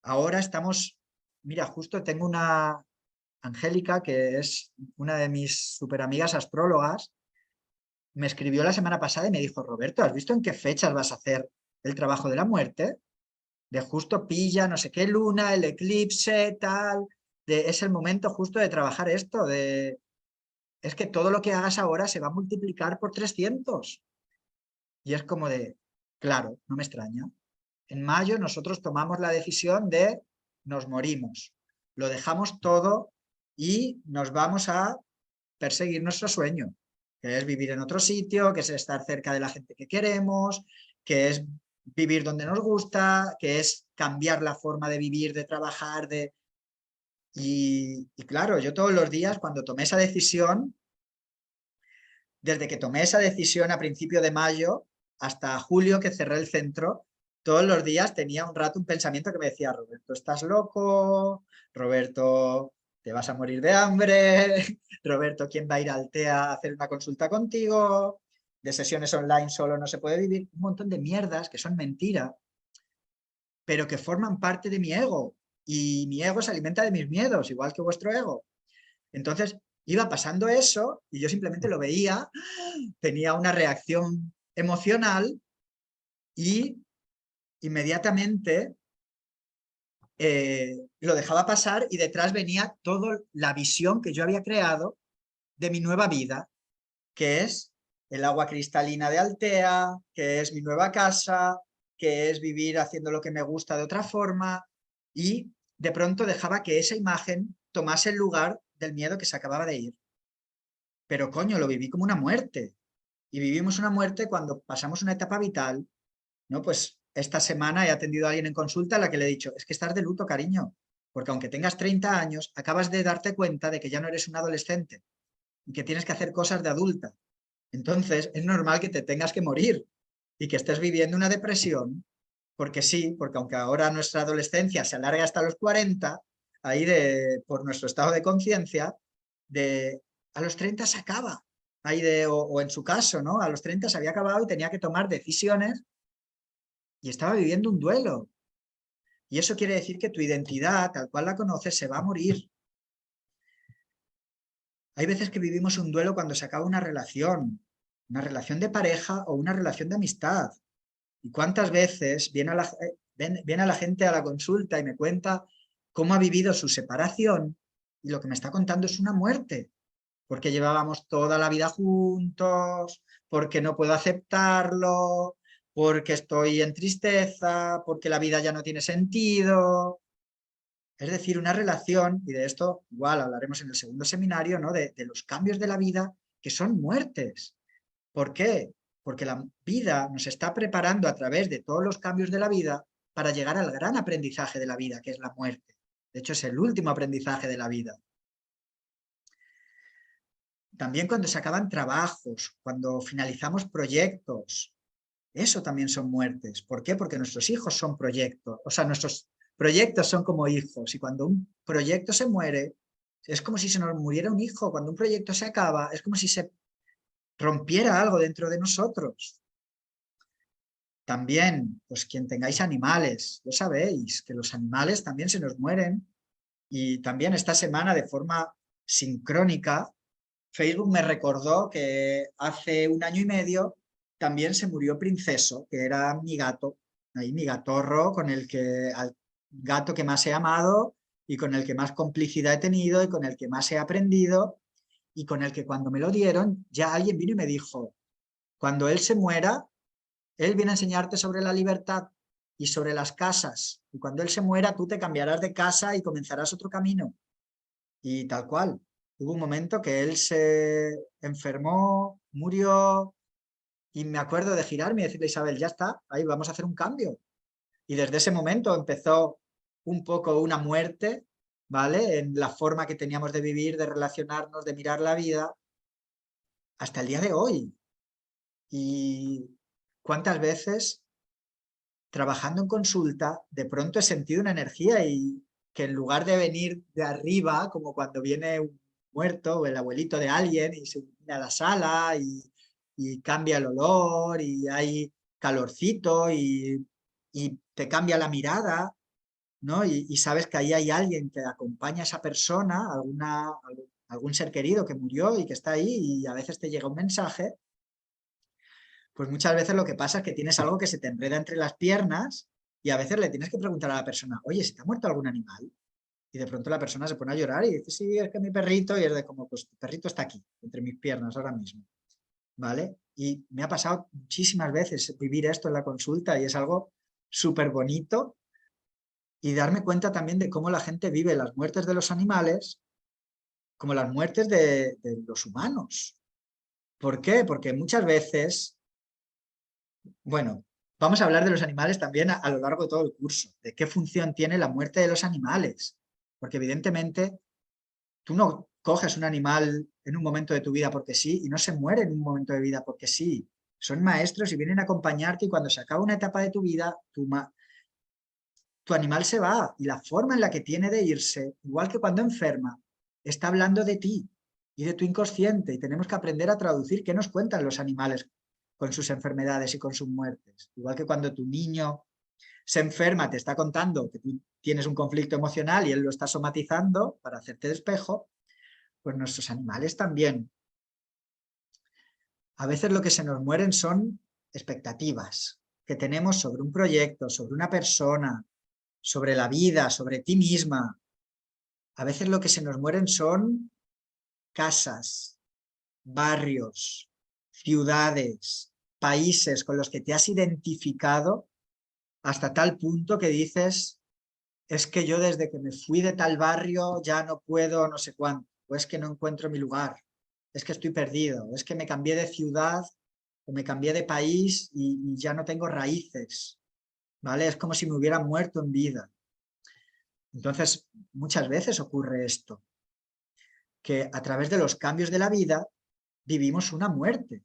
Ahora estamos, mira, justo tengo una Angélica, que es una de mis super amigas astrólogas, me escribió la semana pasada y me dijo, Roberto, ¿has visto en qué fechas vas a hacer el trabajo de la muerte? De justo pilla, no sé qué luna, el eclipse, tal, es el momento justo de trabajar esto, es que todo lo que hagas ahora se va a multiplicar por 300. Y es como de, claro, no me extraña. En mayo nosotros tomamos la decisión de nos morimos, lo dejamos todo y nos vamos a perseguir nuestro sueño, que es vivir en otro sitio, que es estar cerca de la gente que queremos, que es vivir donde nos gusta, que es cambiar la forma de vivir, de trabajar, y claro, yo todos los días cuando tomé esa decisión, desde que tomé esa decisión a principio de mayo hasta julio que cerré el centro, todos los días tenía un rato un pensamiento que me decía, Roberto, estás loco, Roberto, te vas a morir de hambre, Roberto, ¿quién va a ir al TEA a hacer una consulta contigo? De sesiones online solo no se puede vivir. Un montón de mierdas que son mentira, pero que forman parte de mi ego. Y mi ego se alimenta de mis miedos, igual que vuestro ego. Entonces, iba pasando eso y yo simplemente lo veía, tenía una reacción emocional y inmediatamente lo dejaba pasar y detrás venía toda la visión que yo había creado de mi nueva vida, que es el agua cristalina de Altea, que es mi nueva casa, que es vivir haciendo lo que me gusta de otra forma, y de pronto dejaba que esa imagen tomase el lugar del miedo que se acababa de ir. Pero coño, lo viví como una muerte. Y vivimos una muerte cuando pasamos una etapa vital, ¿no? Pues esta semana he atendido a alguien en consulta a la que le he dicho, es que estás de luto, cariño, porque aunque tengas 30 años, acabas de darte cuenta de que ya no eres un adolescente y que tienes que hacer cosas de adulta. Entonces, es normal que te tengas que morir y que estés viviendo una depresión, porque sí, porque aunque ahora nuestra adolescencia se alarga hasta los 40, ahí por nuestro estado de conciencia, a los 30 se acaba, ahí o en su caso, ¿no? A los 30 se había acabado y tenía que tomar decisiones y estaba viviendo un duelo. Y eso quiere decir que tu identidad, tal cual la conoces, se va a morir. Hay veces que vivimos un duelo cuando se acaba una relación de pareja o una relación de amistad. ¿Y cuántas veces viene a la gente a la consulta y me cuenta cómo ha vivido su separación y lo que me está contando es una muerte? Porque llevábamos toda la vida juntos, porque no puedo aceptarlo, porque estoy en tristeza, porque la vida ya no tiene sentido. Es decir, una relación, y de esto igual hablaremos en el segundo seminario, ¿no? de los cambios de la vida que son muertes. ¿Por qué? Porque la vida nos está preparando a través de todos los cambios de la vida para llegar al gran aprendizaje de la vida, que es la muerte. De hecho, es el último aprendizaje de la vida. También cuando se acaban trabajos, cuando finalizamos proyectos, eso también son muertes. ¿Por qué? Porque nuestros hijos son proyectos, o sea, nuestros proyectos son como hijos y cuando un proyecto se muere, es como si se nos muriera un hijo. Cuando un proyecto se acaba, es como si se rompiera algo dentro de nosotros. También, pues quien tengáis animales, lo sabéis, que los animales también se nos mueren y también esta semana de forma sincrónica Facebook me recordó que hace 1 año y medio también se murió Princeso, que era mi gato, ahí mi gatorro, al gato que más he amado y con el que más complicidad he tenido y con el que más he aprendido y con el que cuando me lo dieron ya alguien vino y me dijo, cuando él se muera, él viene a enseñarte sobre la libertad y sobre las casas y cuando él se muera tú te cambiarás de casa y comenzarás otro camino. Y tal cual. Hubo un momento que él se enfermó, murió, y me acuerdo de girarme y decirle a Isabel, ya está, ahí vamos a hacer un cambio. Y desde ese momento empezó un poco una muerte, ¿vale? En la forma que teníamos de vivir, de relacionarnos, de mirar la vida, hasta el día de hoy. Y cuántas veces, trabajando en consulta, de pronto he sentido una energía y que en lugar de venir de arriba, como cuando viene un muerto o el abuelito de alguien y se viene a la sala y cambia el olor y hay calorcito y te cambia la mirada, ¿no? Y sabes que ahí hay alguien que acompaña a esa persona, algún ser querido que murió y que está ahí y a veces te llega un mensaje, pues muchas veces lo que pasa es que tienes algo que se te enreda entre las piernas y a veces le tienes que preguntar a la persona, oye, ¿se te ha muerto algún animal? Y de pronto la persona se pone a llorar y dice, sí, es que mi perrito, y es de como, pues tu perrito está aquí, entre mis piernas ahora mismo, ¿vale? Y me ha pasado muchísimas veces vivir esto en la consulta y es algo súper bonito y darme cuenta también de cómo la gente vive las muertes de los animales como las muertes de los humanos. ¿Por qué? Porque muchas veces, bueno, vamos a hablar de los animales también a lo largo de todo el curso, de qué función tiene la muerte de los animales, porque evidentemente tú no coges un animal en un momento de tu vida porque sí y no se muere en un momento de vida porque sí. Son maestros y vienen a acompañarte y cuando se acaba una etapa de tu vida, tu animal se va y la forma en la que tiene de irse, igual que cuando enferma, está hablando de ti y de tu inconsciente y tenemos que aprender a traducir qué nos cuentan los animales con sus enfermedades y con sus muertes. Igual que cuando tu niño se enferma, te está contando que tú tienes un conflicto emocional y él lo está somatizando para hacerte despejo, pues nuestros animales también. A veces lo que se nos mueren son expectativas que tenemos sobre un proyecto, sobre una persona, sobre la vida, sobre ti misma. A veces lo que se nos mueren son casas, barrios, ciudades, países con los que te has identificado hasta tal punto que dices, es que yo desde que me fui de tal barrio ya no puedo no sé cuánto, o es que no encuentro mi lugar, es que estoy perdido, es que me cambié de ciudad o me cambié de país y ya no tengo raíces, ¿vale? Es como si me hubiera muerto en vida. Entonces, muchas veces ocurre esto, que a través de los cambios de la vida vivimos una muerte.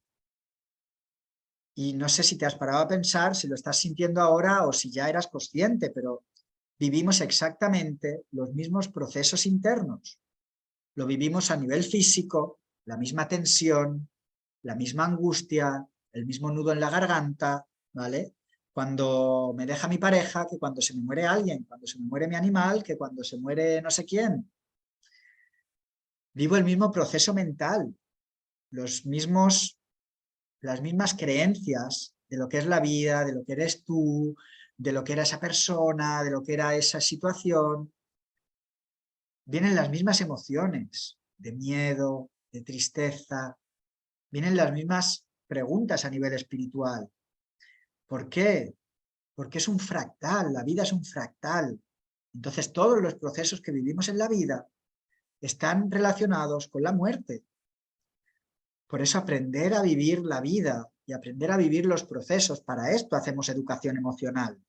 Y no sé si te has parado a pensar, si lo estás sintiendo ahora o si ya eras consciente, pero vivimos exactamente los mismos procesos internos. Lo vivimos a nivel físico, la misma tensión, la misma angustia, el mismo nudo en la garganta, ¿vale? Cuando me deja mi pareja, que cuando se me muere alguien, cuando se me muere mi animal, que cuando se muere no sé quién. Vivo el mismo proceso mental, las mismas creencias de lo que es la vida, de lo que eres tú, de lo que era esa persona, de lo que era esa situación. Vienen las mismas emociones, de miedo, de tristeza, vienen las mismas preguntas a nivel espiritual. ¿Por qué? Porque es un fractal, la vida es un fractal. Entonces todos los procesos que vivimos en la vida están relacionados con la muerte. Por eso aprender a vivir la vida y aprender a vivir los procesos, para esto hacemos educación emocional,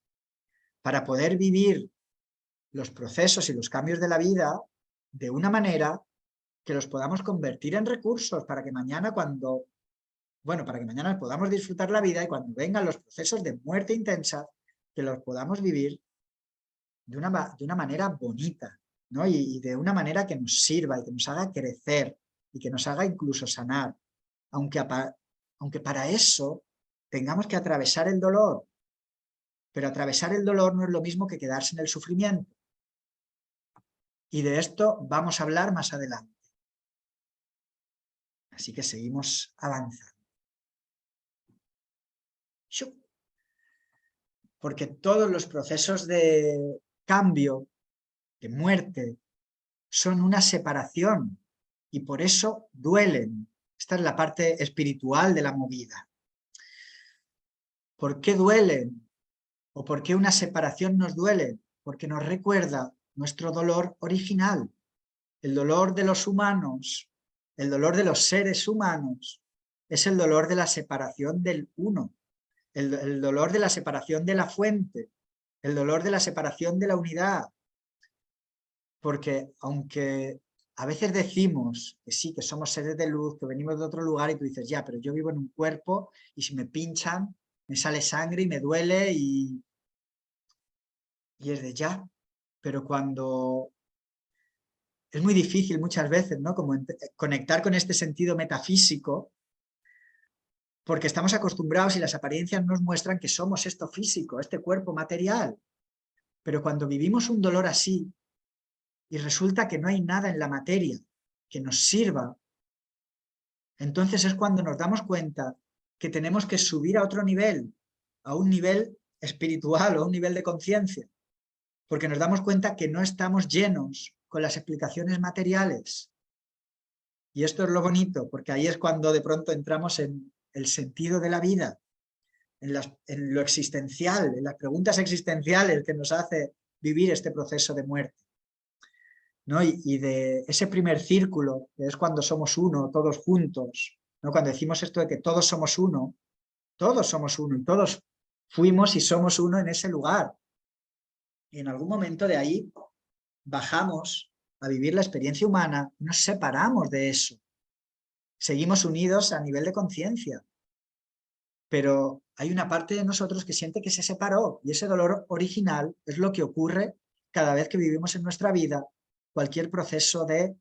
para poder vivir los procesos y los cambios de la vida de una manera que los podamos convertir en recursos para que mañana para que mañana podamos disfrutar la vida y cuando vengan los procesos de muerte intensa, que los podamos vivir de una manera bonita, ¿no? Y de una manera que nos sirva y que nos haga crecer y que nos haga incluso sanar. Aunque para eso tengamos que atravesar el dolor, pero atravesar el dolor no es lo mismo que quedarse en el sufrimiento. Y de esto vamos a hablar más adelante. Así que seguimos avanzando. Porque todos los procesos de cambio, de muerte, son una separación y por eso duelen. Esta es la parte espiritual de la movida. ¿Por qué duelen? ¿O por qué una separación nos duele? Porque nos recuerda nuestro dolor original, el dolor de los humanos, el dolor de los seres humanos, es el dolor de la separación del uno, el dolor de la separación de la fuente, el dolor de la separación de la unidad. Porque aunque a veces decimos que sí, que somos seres de luz, que venimos de otro lugar y tú dices, ya, pero yo vivo en un cuerpo y si me pinchan, me sale sangre y me duele y es de ya. Pero cuando es muy difícil muchas veces, ¿no? Como conectar con este sentido metafísico, porque estamos acostumbrados y las apariencias nos muestran que somos esto físico, este cuerpo material. Pero cuando vivimos un dolor así y resulta que no hay nada en la materia que nos sirva, entonces es cuando nos damos cuenta que tenemos que subir a otro nivel, a un nivel espiritual o a un nivel de conciencia, porque nos damos cuenta que no estamos llenos con las explicaciones materiales. Y esto es lo bonito, porque ahí es cuando de pronto entramos en el sentido de la vida, en lo existencial, en las preguntas existenciales que nos hace vivir este proceso de muerte, ¿no? Y de ese primer círculo, que es cuando somos uno, todos juntos, ¿no? Cuando decimos esto de que todos somos uno y todos fuimos y somos uno en ese lugar. Y en algún momento de ahí bajamos a vivir la experiencia humana y nos separamos de eso. Seguimos unidos a nivel de conciencia, pero hay una parte de nosotros que siente que se separó y ese dolor original es lo que ocurre cada vez que vivimos en nuestra vida cualquier proceso de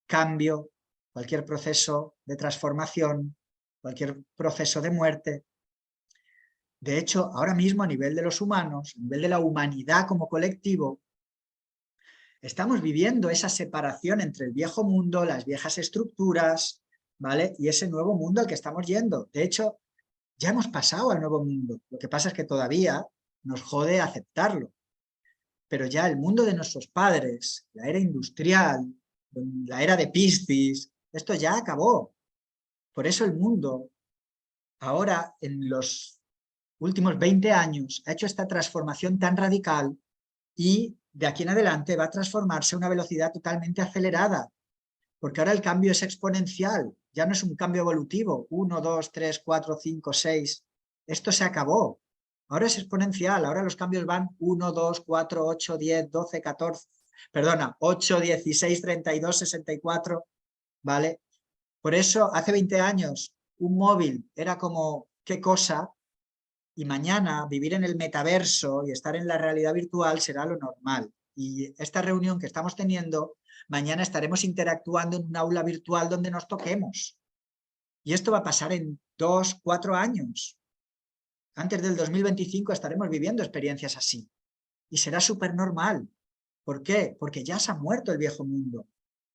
cambio, cualquier proceso de transformación, cualquier proceso de muerte. De hecho, ahora mismo a nivel de los humanos, a nivel de la humanidad como colectivo, estamos viviendo esa separación entre el viejo mundo, las viejas estructuras, ¿vale? Y ese nuevo mundo al que estamos yendo. De hecho, ya hemos pasado al nuevo mundo. Lo que pasa es que todavía nos jode aceptarlo. Pero ya el mundo de nuestros padres, la era industrial, la era de Piscis, esto ya acabó. Por eso el mundo ahora, en los últimos 20 años, ha hecho esta transformación tan radical y de aquí en adelante va a transformarse a una velocidad totalmente acelerada, porque ahora el cambio es exponencial, ya no es un cambio evolutivo, 1, 2, 3, 4, 5, 6, esto se acabó. Ahora es exponencial, ahora los cambios van 1, 2, 4, 8, 10, 12, 14, perdona, 8, 16, 32, 64, ¿vale? Por eso, hace 20 años, un móvil era como, ¿qué cosa? Y mañana vivir en el metaverso y estar en la realidad virtual será lo normal. Y esta reunión que estamos teniendo, mañana estaremos interactuando en un aula virtual donde nos toquemos. Y esto va a pasar en 2, 4 años. Antes del 2025 estaremos viviendo experiencias así. Y será súper normal. ¿Por qué? Porque ya se ha muerto el viejo mundo.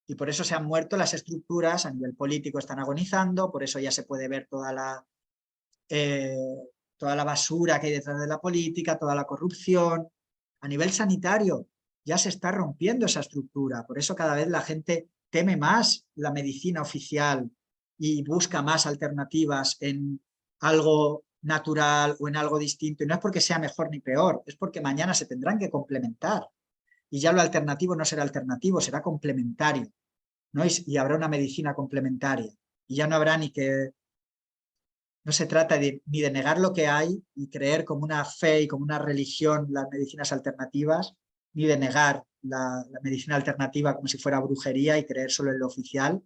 Y por eso se han muerto las estructuras, a nivel político están agonizando, por eso ya se puede ver toda la basura que hay detrás de la política, toda la corrupción. A nivel sanitario ya se está rompiendo esa estructura, por eso cada vez la gente teme más la medicina oficial y busca más alternativas en algo natural o en algo distinto. Y no es porque sea mejor ni peor, es porque mañana se tendrán que complementar. Y ya lo alternativo no será alternativo, será complementario, ¿no? Y habrá una medicina complementaria. Y ya no habrá ni que... No se trata ni de negar lo que hay y creer como una fe y como una religión las medicinas alternativas, ni de negar la medicina alternativa como si fuera brujería y creer solo en lo oficial,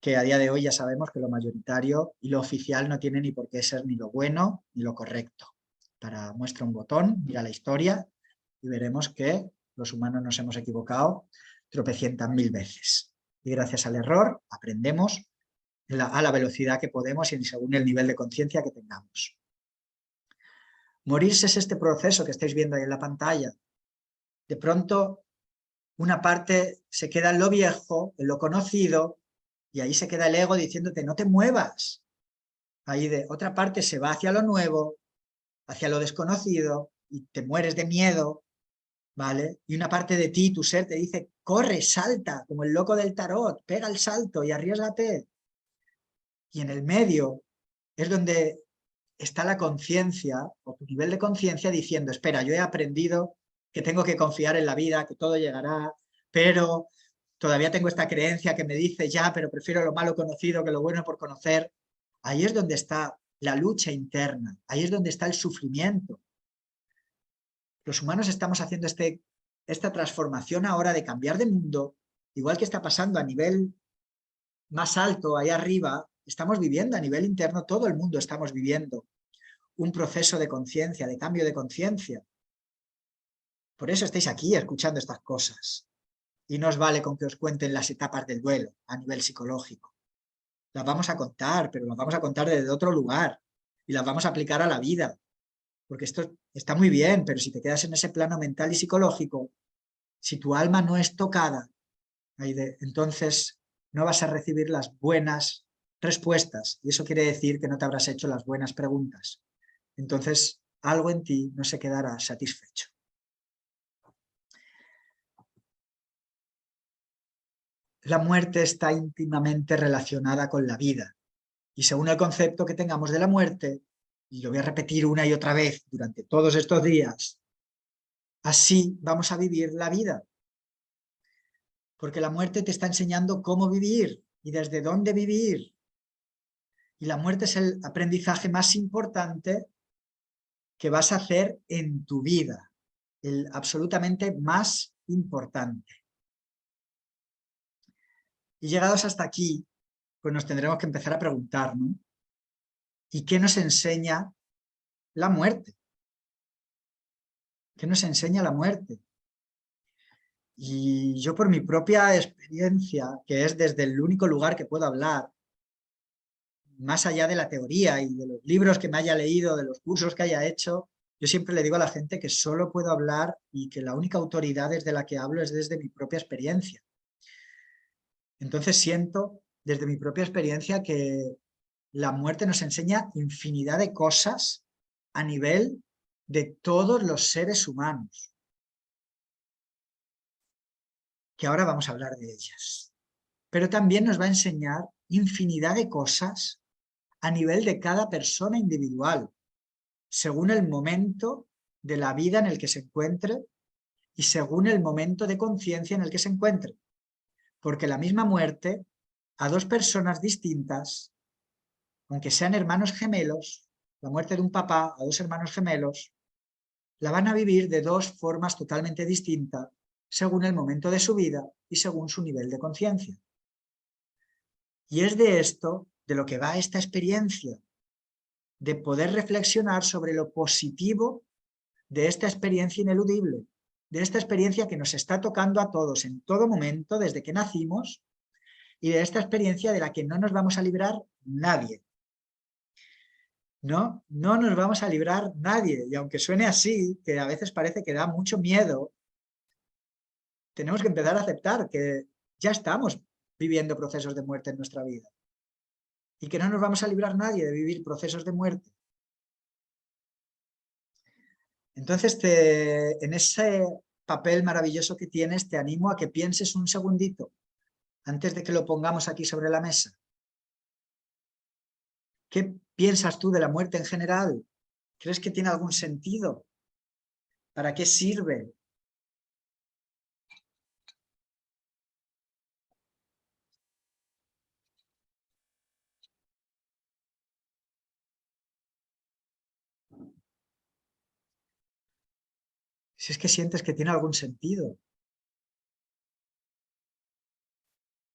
que a día de hoy ya sabemos que lo mayoritario y lo oficial no tiene ni por qué ser ni lo bueno ni lo correcto. Para muestra un botón, mira la historia y veremos que los humanos nos hemos equivocado tropecientas mil veces. Y gracias al error aprendemos a la velocidad que podemos y según el nivel de conciencia que tengamos. Morirse es este proceso que estáis viendo ahí en la pantalla. De pronto, una parte se queda en lo viejo, en lo conocido, y ahí se queda el ego diciéndote no te muevas. Ahí de otra parte se va hacia lo nuevo, hacia lo desconocido, y te mueres de miedo, ¿vale? Y una parte de ti, tu ser, te dice corre, salta, como el loco del tarot, pega el salto y arriésgate. Y en el medio es donde está la conciencia o tu nivel de conciencia diciendo, espera, yo he aprendido que tengo que confiar en la vida, que todo llegará, pero todavía tengo esta creencia que me dice ya, pero prefiero lo malo conocido que lo bueno por conocer. Ahí es donde está la lucha interna, ahí es donde está el sufrimiento. Los humanos estamos haciendo esta transformación ahora de cambiar de mundo, igual que está pasando a nivel más alto, ahí arriba, estamos viviendo a nivel interno, todo el mundo estamos viviendo un proceso de conciencia, de cambio de conciencia. Por eso estáis aquí escuchando estas cosas. Y no os vale con que os cuenten las etapas del duelo a nivel psicológico. Las vamos a contar, pero las vamos a contar desde otro lugar y las vamos a aplicar a la vida. Porque esto está muy bien, pero si te quedas en ese plano mental y psicológico, si tu alma no es tocada, entonces no vas a recibir las buenas respuestas. Y eso quiere decir que no te habrás hecho las buenas preguntas. Entonces, algo en ti no se quedará satisfecho. La muerte está íntimamente relacionada con la vida. Y según el concepto que tengamos de la muerte, y lo voy a repetir una y otra vez durante todos estos días, así vamos a vivir la vida. Porque la muerte te está enseñando cómo vivir y desde dónde vivir. Y la muerte es el aprendizaje más importante que vas a hacer en tu vida. El absolutamente más importante. Y llegados hasta aquí, pues nos tendremos que empezar a preguntar, ¿no? ¿Y qué nos enseña la muerte? ¿Qué nos enseña la muerte? Y yo por mi propia experiencia, que es desde el único lugar que puedo hablar, más allá de la teoría y de los libros que me haya leído, de los cursos que haya hecho, yo siempre le digo a la gente que solo puedo hablar y que la única autoridad desde la que hablo es desde mi propia experiencia. Entonces siento desde mi propia experiencia que la muerte nos enseña infinidad de cosas a nivel de todos los seres humanos, que ahora vamos a hablar de ellas. Pero también nos va a enseñar infinidad de cosas a nivel de cada persona individual, según el momento de la vida en el que se encuentre y según el momento de conciencia en el que se encuentre. Porque la misma muerte, a dos personas distintas, aunque sean hermanos gemelos, la muerte de un papá a dos hermanos gemelos, la van a vivir de dos formas totalmente distintas según el momento de su vida y según su nivel de conciencia. Y es de esto de lo que va esta experiencia, de poder reflexionar sobre lo positivo de esta experiencia ineludible, de esta experiencia que nos está tocando a todos en todo momento desde que nacimos y de esta experiencia de la que no nos vamos a librar nadie. No nos vamos a librar nadie. Y aunque suene así, que a veces parece que da mucho miedo, tenemos que empezar a aceptar que ya estamos viviendo procesos de muerte en nuestra vida y que no nos vamos a librar nadie de vivir procesos de muerte. Entonces, en ese papel maravilloso que tienes, te animo a que pienses un segundito antes de que lo pongamos aquí sobre la mesa. ¿Qué piensas tú de la muerte en general? ¿Crees que tiene algún sentido? ¿Para qué sirve? Si es que sientes que tiene algún sentido.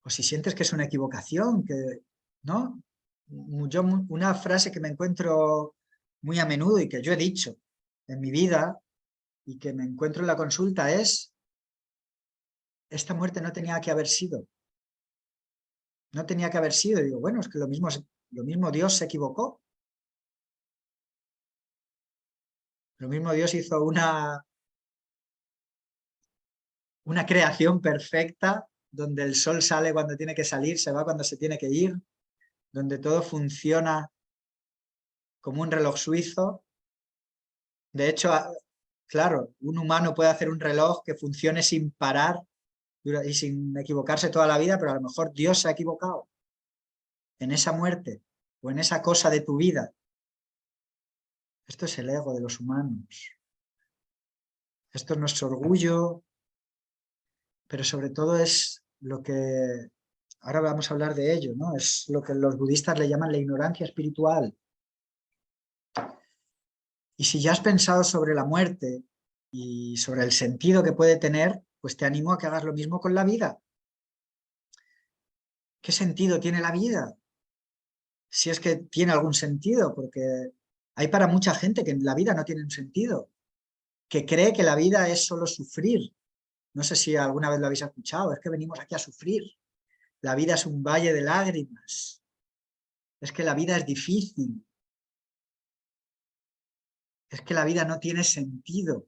O si sientes que es una equivocación, que ¿no? Una frase que me encuentro muy a menudo y que yo he dicho en mi vida y que me encuentro en la consulta es: esta muerte no tenía que haber sido. No tenía que haber sido. Y digo, bueno, es que lo mismo Dios se equivocó. Lo mismo Dios hizo una creación perfecta donde el sol sale cuando tiene que salir, se va cuando se tiene que ir, donde todo funciona como un reloj suizo. De hecho, claro, un humano puede hacer un reloj que funcione sin parar y sin equivocarse toda la vida, pero a lo mejor Dios se ha equivocado en esa muerte o en esa cosa de tu vida. Esto es el ego de los humanos. Esto es nuestro orgullo, pero sobre todo es lo que, ahora vamos a hablar de ello, ¿no? Es lo que los budistas le llaman la ignorancia espiritual. Y si ya has pensado sobre la muerte y sobre el sentido que puede tener, pues te animo a que hagas lo mismo con la vida. ¿Qué sentido tiene la vida? Si es que tiene algún sentido, porque hay para mucha gente que la vida no tiene un sentido, que cree que la vida es solo sufrir. No sé si alguna vez lo habéis escuchado, es que venimos aquí a sufrir. La vida es un valle de lágrimas. Es que la vida es difícil. Es que la vida no tiene sentido.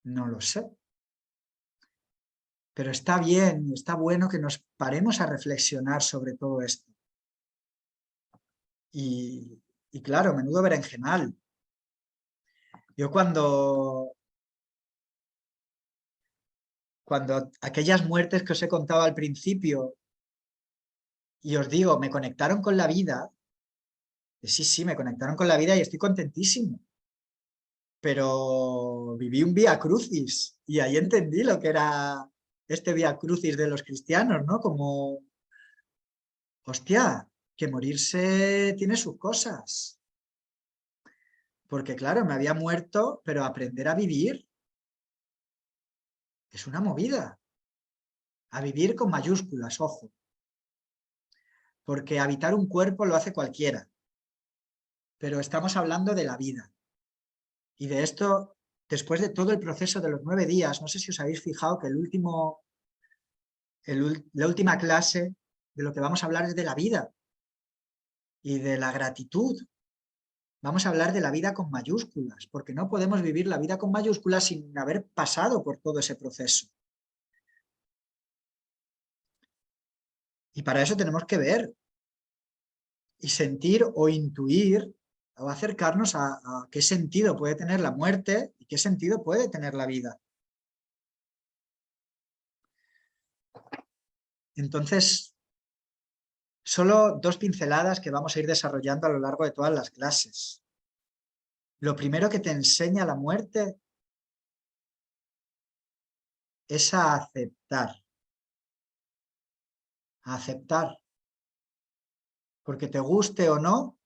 No lo sé. Pero está bien, está bueno que nos paremos a reflexionar sobre todo esto. Y claro, menudo berenjenal. Yo cuando aquellas muertes que os he contado al principio y os digo, me conectaron con la vida, sí, me conectaron con la vida y estoy contentísimo. Pero viví un vía crucis y ahí entendí lo que era este vía crucis de los cristianos, ¿no? Como, hostia, que morirse tiene sus cosas. Porque claro, me había muerto, pero aprender a vivir es una movida. A vivir con mayúsculas, ojo. Porque habitar un cuerpo lo hace cualquiera. Pero estamos hablando de la vida. Y de esto, después de todo el proceso de los 9 días, no sé si os habéis fijado que la última clase de lo que vamos a hablar es de la vida y de la gratitud. Vamos a hablar de la vida con mayúsculas, porque no podemos vivir la vida con mayúsculas sin haber pasado por todo ese proceso. Y para eso tenemos que ver y sentir o intuir o acercarnos a qué sentido puede tener la muerte y qué sentido puede tener la vida. Entonces, Solo 2 pinceladas que vamos a ir desarrollando a lo largo de todas las clases. Lo primero que te enseña la muerte es a aceptar. A aceptar. Porque te guste o no,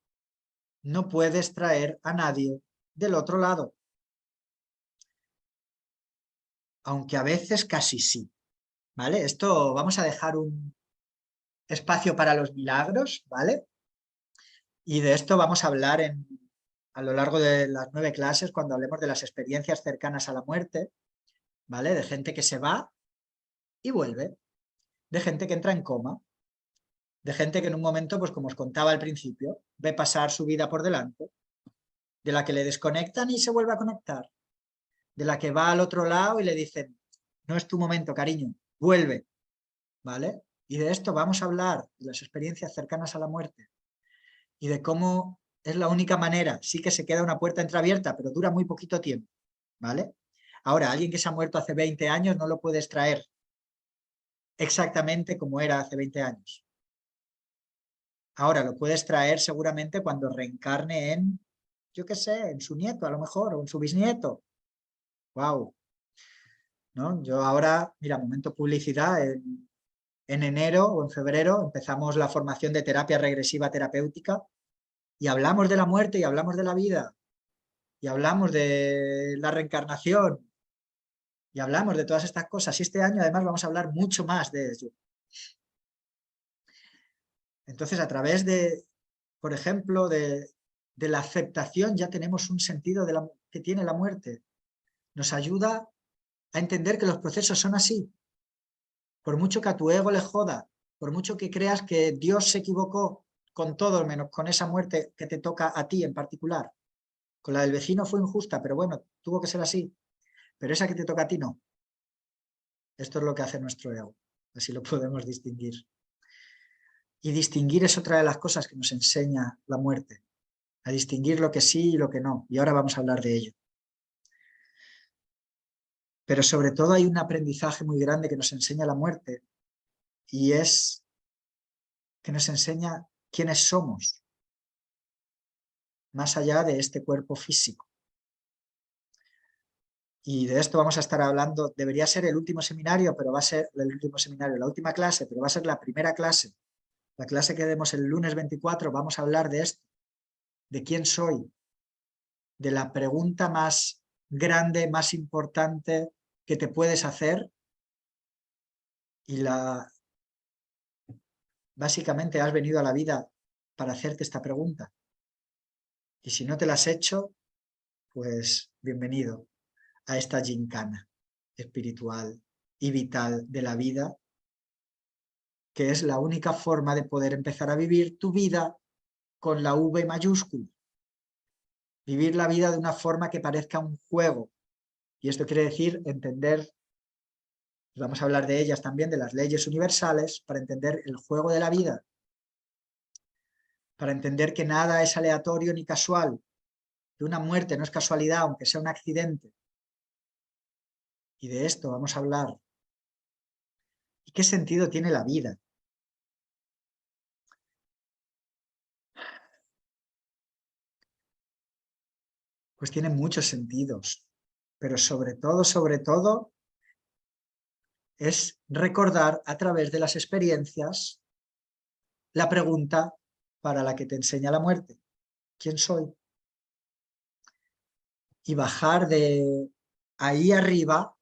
no puedes traer a nadie del otro lado. Aunque a veces casi sí. ¿Vale? Esto vamos a dejar un espacio para los milagros, ¿vale? Y de esto vamos a hablar a lo largo de las 9 clases cuando hablemos de las experiencias cercanas a la muerte, ¿vale? De gente que se va y vuelve, de gente que entra en coma, de gente que en un momento, pues como os contaba al principio, ve pasar su vida por delante, de la que le desconectan y se vuelve a conectar, de la que va al otro lado y le dicen, no es tu momento, cariño, vuelve, ¿vale? Y de esto vamos a hablar, de las experiencias cercanas a la muerte y de cómo es la única manera, sí que se queda una puerta entreabierta, pero dura muy poquito tiempo, ¿vale? Ahora, alguien que se ha muerto hace 20 años no lo puedes traer exactamente como era hace 20 años. Ahora, lo puedes traer seguramente cuando reencarne en, yo qué sé, en su nieto a lo mejor, o en su bisnieto. ¡Wow! ¿No? Yo ahora, mira, momento publicidad, en enero o en febrero empezamos la formación de terapia regresiva terapéutica y hablamos de la muerte y hablamos de la vida y hablamos de la reencarnación y hablamos de todas estas cosas. Y este año además vamos a hablar mucho más de ello. Entonces, a través de, por ejemplo, de la aceptación ya tenemos un sentido que tiene la muerte. Nos ayuda a entender que los procesos son así. Por mucho que a tu ego le joda, por mucho que creas que Dios se equivocó con todo, menos con esa muerte que te toca a ti en particular. Con la del vecino fue injusta, pero bueno, tuvo que ser así. Pero esa que te toca a ti no. Esto es lo que hace nuestro ego. Así lo podemos distinguir. Y distinguir es otra de las cosas que nos enseña la muerte. A distinguir lo que sí y lo que no. Y ahora vamos a hablar de ello. Pero sobre todo hay un aprendizaje muy grande que nos enseña la muerte. Y es que nos enseña quiénes somos. Más allá de este cuerpo físico. Y de esto vamos a estar hablando, debería ser el último seminario, pero va a ser el último seminario, la última clase, pero va a ser la primera clase. La clase que demos el lunes 24, vamos a hablar de esto, de quién soy, de la pregunta más grande, más importante que te puedes hacer y básicamente has venido a la vida para hacerte esta pregunta. Y si no te la has hecho, pues bienvenido a esta gincana espiritual y vital de la vida, que es la única forma de poder empezar a vivir tu vida con la V mayúscula. Vivir la vida de una forma que parezca un juego. Y esto quiere decir entender, vamos a hablar de ellas también, de las leyes universales, para entender el juego de la vida. Para entender que nada es aleatorio ni casual. Que una muerte no es casualidad, aunque sea un accidente. Y de esto vamos a hablar. ¿Y qué sentido tiene la vida? Pues tiene muchos sentidos, pero sobre todo, es recordar a través de las experiencias la pregunta para la que te enseña la muerte. ¿Quién soy? Y bajar de ahí arriba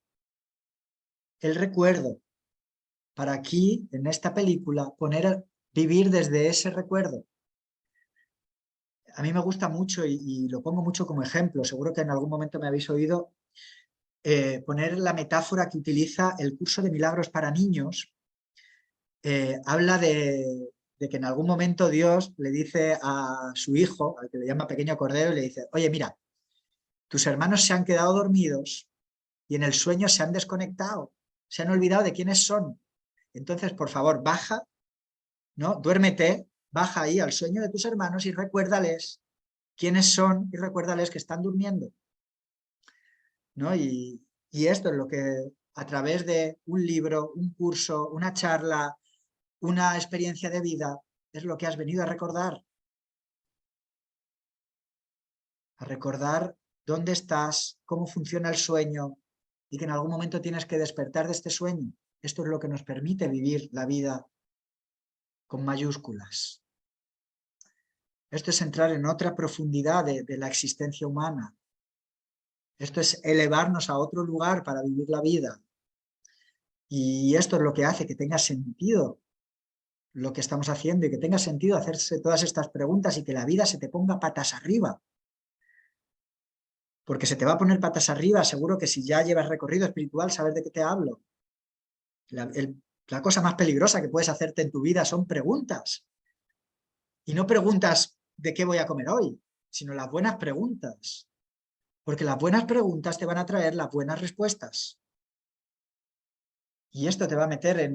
el recuerdo, para aquí, en esta película, vivir desde ese recuerdo. A mí me gusta mucho y lo pongo mucho como ejemplo, seguro que en algún momento me habéis oído, poner la metáfora que utiliza el curso de milagros para niños. Habla de que en algún momento Dios le dice a su hijo, al que le llama pequeño cordero, y le dice, oye, mira, tus hermanos se han quedado dormidos y en el sueño se han desconectado, se han olvidado de quiénes son. Entonces, por favor, baja, ¿no? Duérmete, baja ahí al sueño de tus hermanos y recuérdales quiénes son y recuérdales que están durmiendo, ¿no? Y esto es lo que a través de un libro, un curso, una charla, una experiencia de vida, es lo que has venido a recordar. A recordar dónde estás, cómo funciona el sueño y que en algún momento tienes que despertar de este sueño. Esto es lo que nos permite vivir la vida con mayúsculas. Esto es entrar en otra profundidad de la existencia humana. Esto es elevarnos a otro lugar para vivir la vida. Y esto es lo que hace que tenga sentido lo que estamos haciendo y que tenga sentido hacerse todas estas preguntas y que la vida se te ponga patas arriba. Porque se te va a poner patas arriba, seguro que si ya llevas recorrido espiritual sabes de qué te hablo. La cosa más peligrosa que puedes hacerte en tu vida son preguntas. Y no preguntas de qué voy a comer hoy, sino las buenas preguntas. Porque las buenas preguntas te van a traer las buenas respuestas. Y esto te va a meter en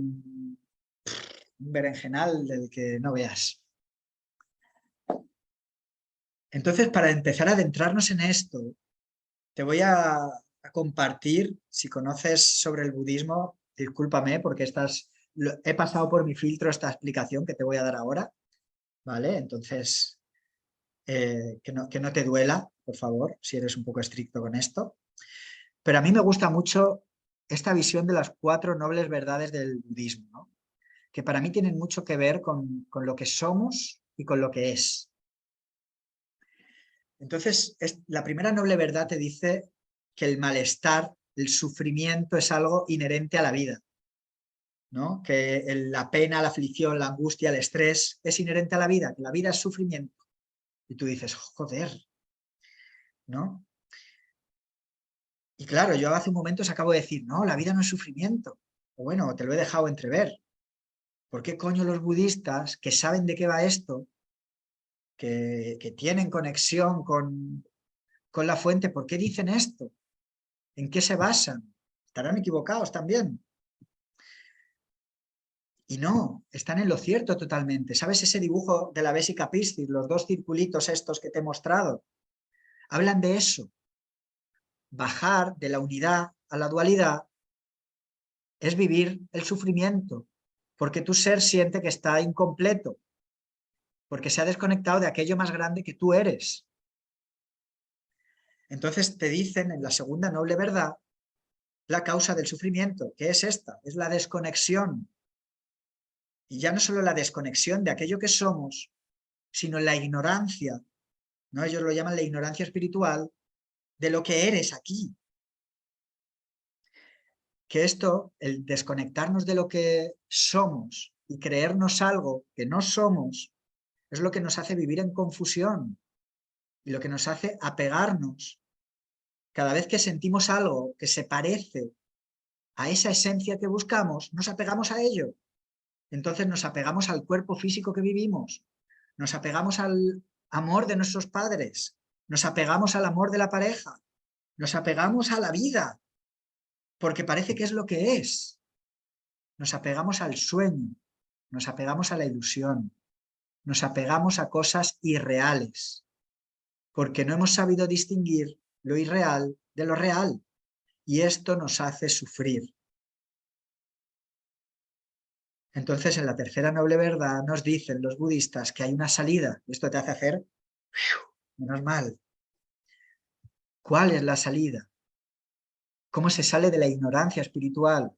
un berenjenal del que no veas. Entonces, para empezar a adentrarnos en esto, te voy a compartir, si conoces sobre el budismo, discúlpame porque he pasado por mi filtro esta explicación que te voy a dar ahora, ¿vale? Entonces, que no te duela, por favor, si eres un poco estricto con esto. Pero a mí me gusta mucho esta visión de las 4 nobles verdades del budismo, ¿no? Que para mí tienen mucho que ver con lo que somos y con lo que es. Entonces, la primera noble verdad te dice que el malestar, el sufrimiento es algo inherente a la vida, ¿no? Que la pena, la aflicción, la angustia, el estrés es inherente a la vida, que la vida es sufrimiento. Y tú dices, joder, ¿no? Y claro, yo hace un momento os acabo de decir, no, la vida no es sufrimiento. O bueno, te lo he dejado entrever. ¿Por qué coño los budistas, que saben de qué va esto, que tienen conexión con la fuente, por qué dicen esto? ¿En qué se basan? Estarán equivocados también. Y no, están en lo cierto totalmente. ¿Sabes ese dibujo de la Vesica Piscis, los 2 circulitos estos que te he mostrado? Hablan de eso. Bajar de la unidad a la dualidad es vivir el sufrimiento, porque tu ser siente que está incompleto, porque se ha desconectado de aquello más grande que tú eres. Entonces te dicen en la segunda noble verdad la causa del sufrimiento, que es esta, es la desconexión. Y ya no solo la desconexión de aquello que somos, sino la ignorancia, ¿no? Ellos lo llaman la ignorancia espiritual, de lo que eres aquí. Que esto, el desconectarnos de lo que somos y creernos algo que no somos, es lo que nos hace vivir en confusión y lo que nos hace apegarnos. Cada vez que sentimos algo que se parece a esa esencia que buscamos, nos apegamos a ello. Entonces nos apegamos al cuerpo físico que vivimos, nos apegamos al amor de nuestros padres, nos apegamos al amor de la pareja, nos apegamos a la vida, porque parece que es lo que es. Nos apegamos al sueño, nos apegamos a la ilusión, nos apegamos a cosas irreales, porque no hemos sabido distinguir lo irreal de lo real, y esto nos hace sufrir. Entonces, en la tercera noble verdad nos dicen los budistas que hay una salida. Esto te hace hacer, menos mal. ¿Cuál es la salida? ¿Cómo se sale de la ignorancia espiritual?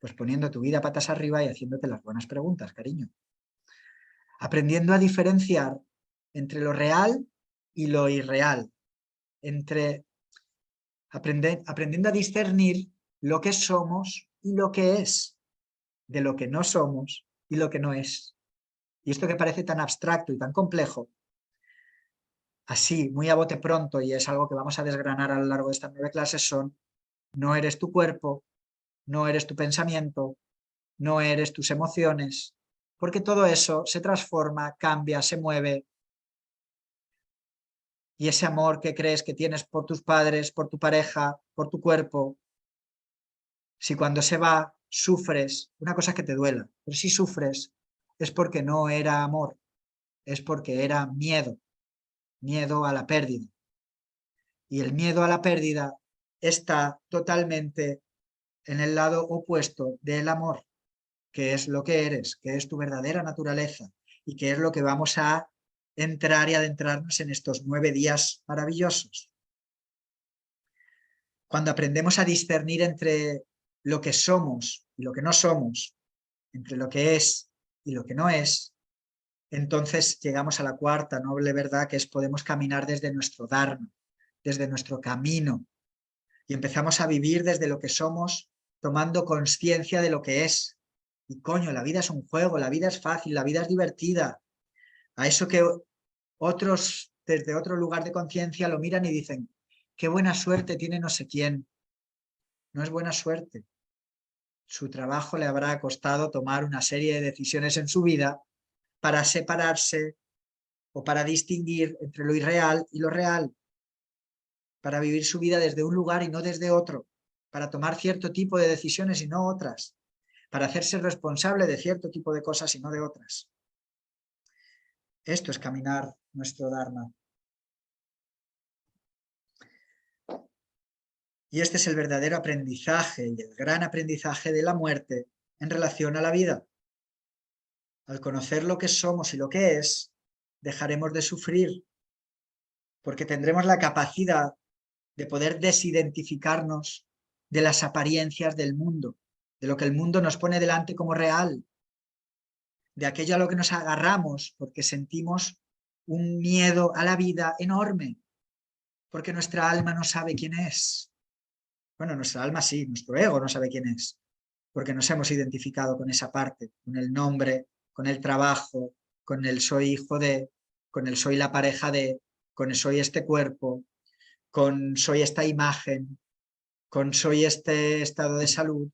Pues poniendo tu vida patas arriba y haciéndote las buenas preguntas, cariño. Aprendiendo a diferenciar entre lo real y lo irreal. Aprendiendo a discernir lo que somos y lo que es, de lo que no somos y lo que no es. Y esto que parece tan abstracto y tan complejo, así, muy a bote pronto, y es algo que vamos a desgranar a lo largo de estas 9 clases, son: no eres tu cuerpo, no eres tu pensamiento, no eres tus emociones, porque todo eso se transforma, cambia, se mueve. Y ese amor que crees que tienes por tus padres, por tu pareja, por tu cuerpo, si cuando se va sufres, una cosa es que te duela, pero si sufres es porque no era amor, es porque era miedo, miedo a la pérdida. Y el miedo a la pérdida está totalmente en el lado opuesto del amor, que es lo que eres, que es tu verdadera naturaleza. y que es lo que vamos a entrar y adentrarnos en estos 9 días maravillosos. Cuando aprendemos a discernir entre lo que somos y lo que no somos, entre lo que es y lo que no es, entonces llegamos a la cuarta noble verdad, que es podemos caminar desde nuestro dharma, desde nuestro camino, y empezamos a vivir desde lo que somos, tomando conciencia de lo que es. Y coño, la vida es un juego, la vida es fácil, la vida es divertida. A eso que otros desde otro lugar de conciencia lo miran y dicen, qué buena suerte tiene no sé quién. No es buena suerte. Su trabajo le habrá costado tomar una serie de decisiones en su vida para separarse o para distinguir entre lo irreal y lo real, para vivir su vida desde un lugar y no desde otro, para tomar cierto tipo de decisiones y no otras, para hacerse responsable de cierto tipo de cosas y no de otras. Esto es caminar nuestro Dharma. Y este es el verdadero aprendizaje y el gran aprendizaje de la muerte en relación a la vida. Al conocer lo que somos y lo que es, dejaremos de sufrir, porque tendremos la capacidad de poder desidentificarnos de las apariencias del mundo, de lo que el mundo nos pone delante como real, de aquello a lo que nos agarramos porque sentimos un miedo a la vida enorme, porque nuestra alma no sabe quién es. Bueno, nuestra alma sí, nuestro ego no sabe quién es, porque nos hemos identificado con esa parte, con el nombre, con el trabajo, con el soy hijo de, con el soy la pareja de, con el soy este cuerpo, con soy esta imagen, con soy este estado de salud.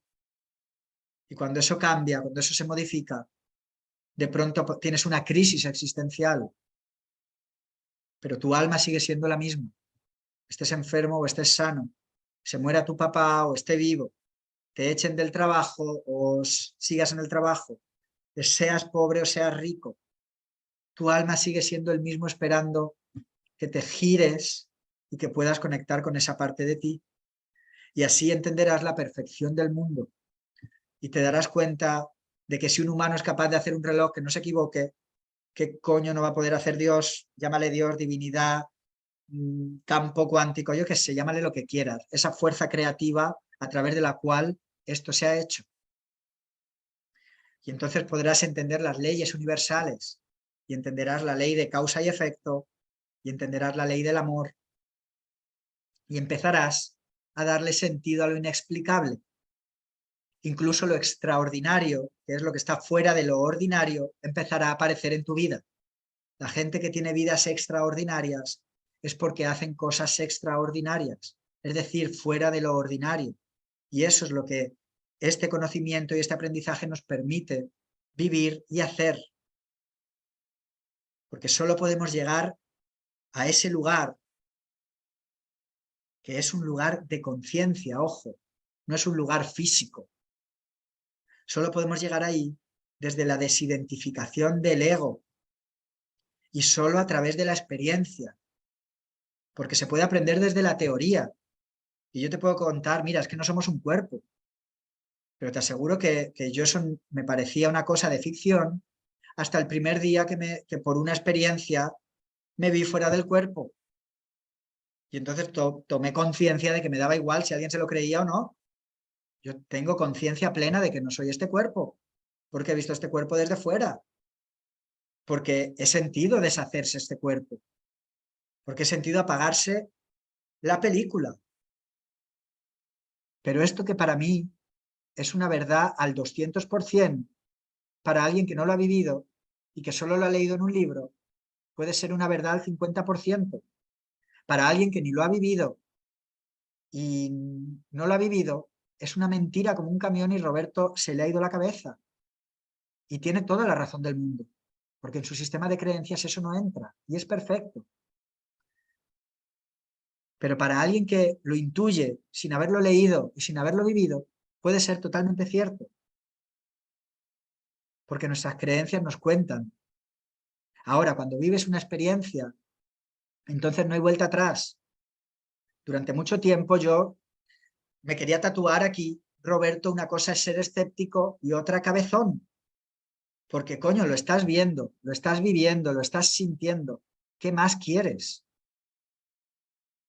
Y cuando eso cambia, cuando eso se modifica, de pronto tienes una crisis existencial, pero tu alma sigue siendo la misma. Estés enfermo o estés sano, se muera tu papá o esté vivo, te echen del trabajo o sigas en el trabajo, seas pobre o seas rico, tu alma sigue siendo el mismo, esperando que te gires y que puedas conectar con esa parte de ti. Y así entenderás la perfección del mundo y te darás cuenta de que si un humano es capaz de hacer un reloj que no se equivoque, ¿qué coño no va a poder hacer Dios? Llámale Dios, divinidad, campo cuántico, yo qué sé, llámale lo que quieras. Esa fuerza creativa a través de la cual esto se ha hecho. Y entonces podrás entender las leyes universales y entenderás la ley de causa y efecto y entenderás la ley del amor y empezarás a darle sentido a lo inexplicable. Incluso lo extraordinario, que es lo que está fuera de lo ordinario, empezará a aparecer en tu vida. La gente que tiene vidas extraordinarias es porque hacen cosas extraordinarias, es decir, fuera de lo ordinario. Y eso es lo que este conocimiento y este aprendizaje nos permite vivir y hacer. Porque solo podemos llegar a ese lugar, que es un lugar de conciencia, ojo, no es un lugar físico. Solo podemos llegar ahí desde la desidentificación del ego y solo a través de la experiencia, porque se puede aprender desde la teoría. Y yo te puedo contar, mira, es que no somos un cuerpo, pero te aseguro que yo eso me parecía una cosa de ficción hasta el primer día que por una experiencia me vi fuera del cuerpo. Y entonces tomé conciencia de que me daba igual si alguien se lo creía o no. Yo tengo conciencia plena de que no soy este cuerpo, porque he visto este cuerpo desde fuera, porque he sentido deshacerse este cuerpo, porque he sentido apagarse la película. Pero esto que para mí es una verdad al 200%, para alguien que no lo ha vivido y que solo lo ha leído en un libro, puede ser una verdad al 50%. Para alguien que ni lo ha vivido y no lo ha vivido, es una mentira como un camión y Roberto se le ha ido la cabeza. Y tiene toda la razón del mundo, porque en su sistema de creencias eso no entra y es perfecto. Pero para alguien que lo intuye sin haberlo leído y sin haberlo vivido, puede ser totalmente cierto. Porque nuestras creencias nos cuentan. Ahora, cuando vives una experiencia, entonces no hay vuelta atrás. Durante mucho tiempo yo me quería tatuar aquí, Roberto, una cosa es ser escéptico y otra cabezón. Porque, coño, lo estás viendo, lo estás viviendo, lo estás sintiendo. ¿Qué más quieres?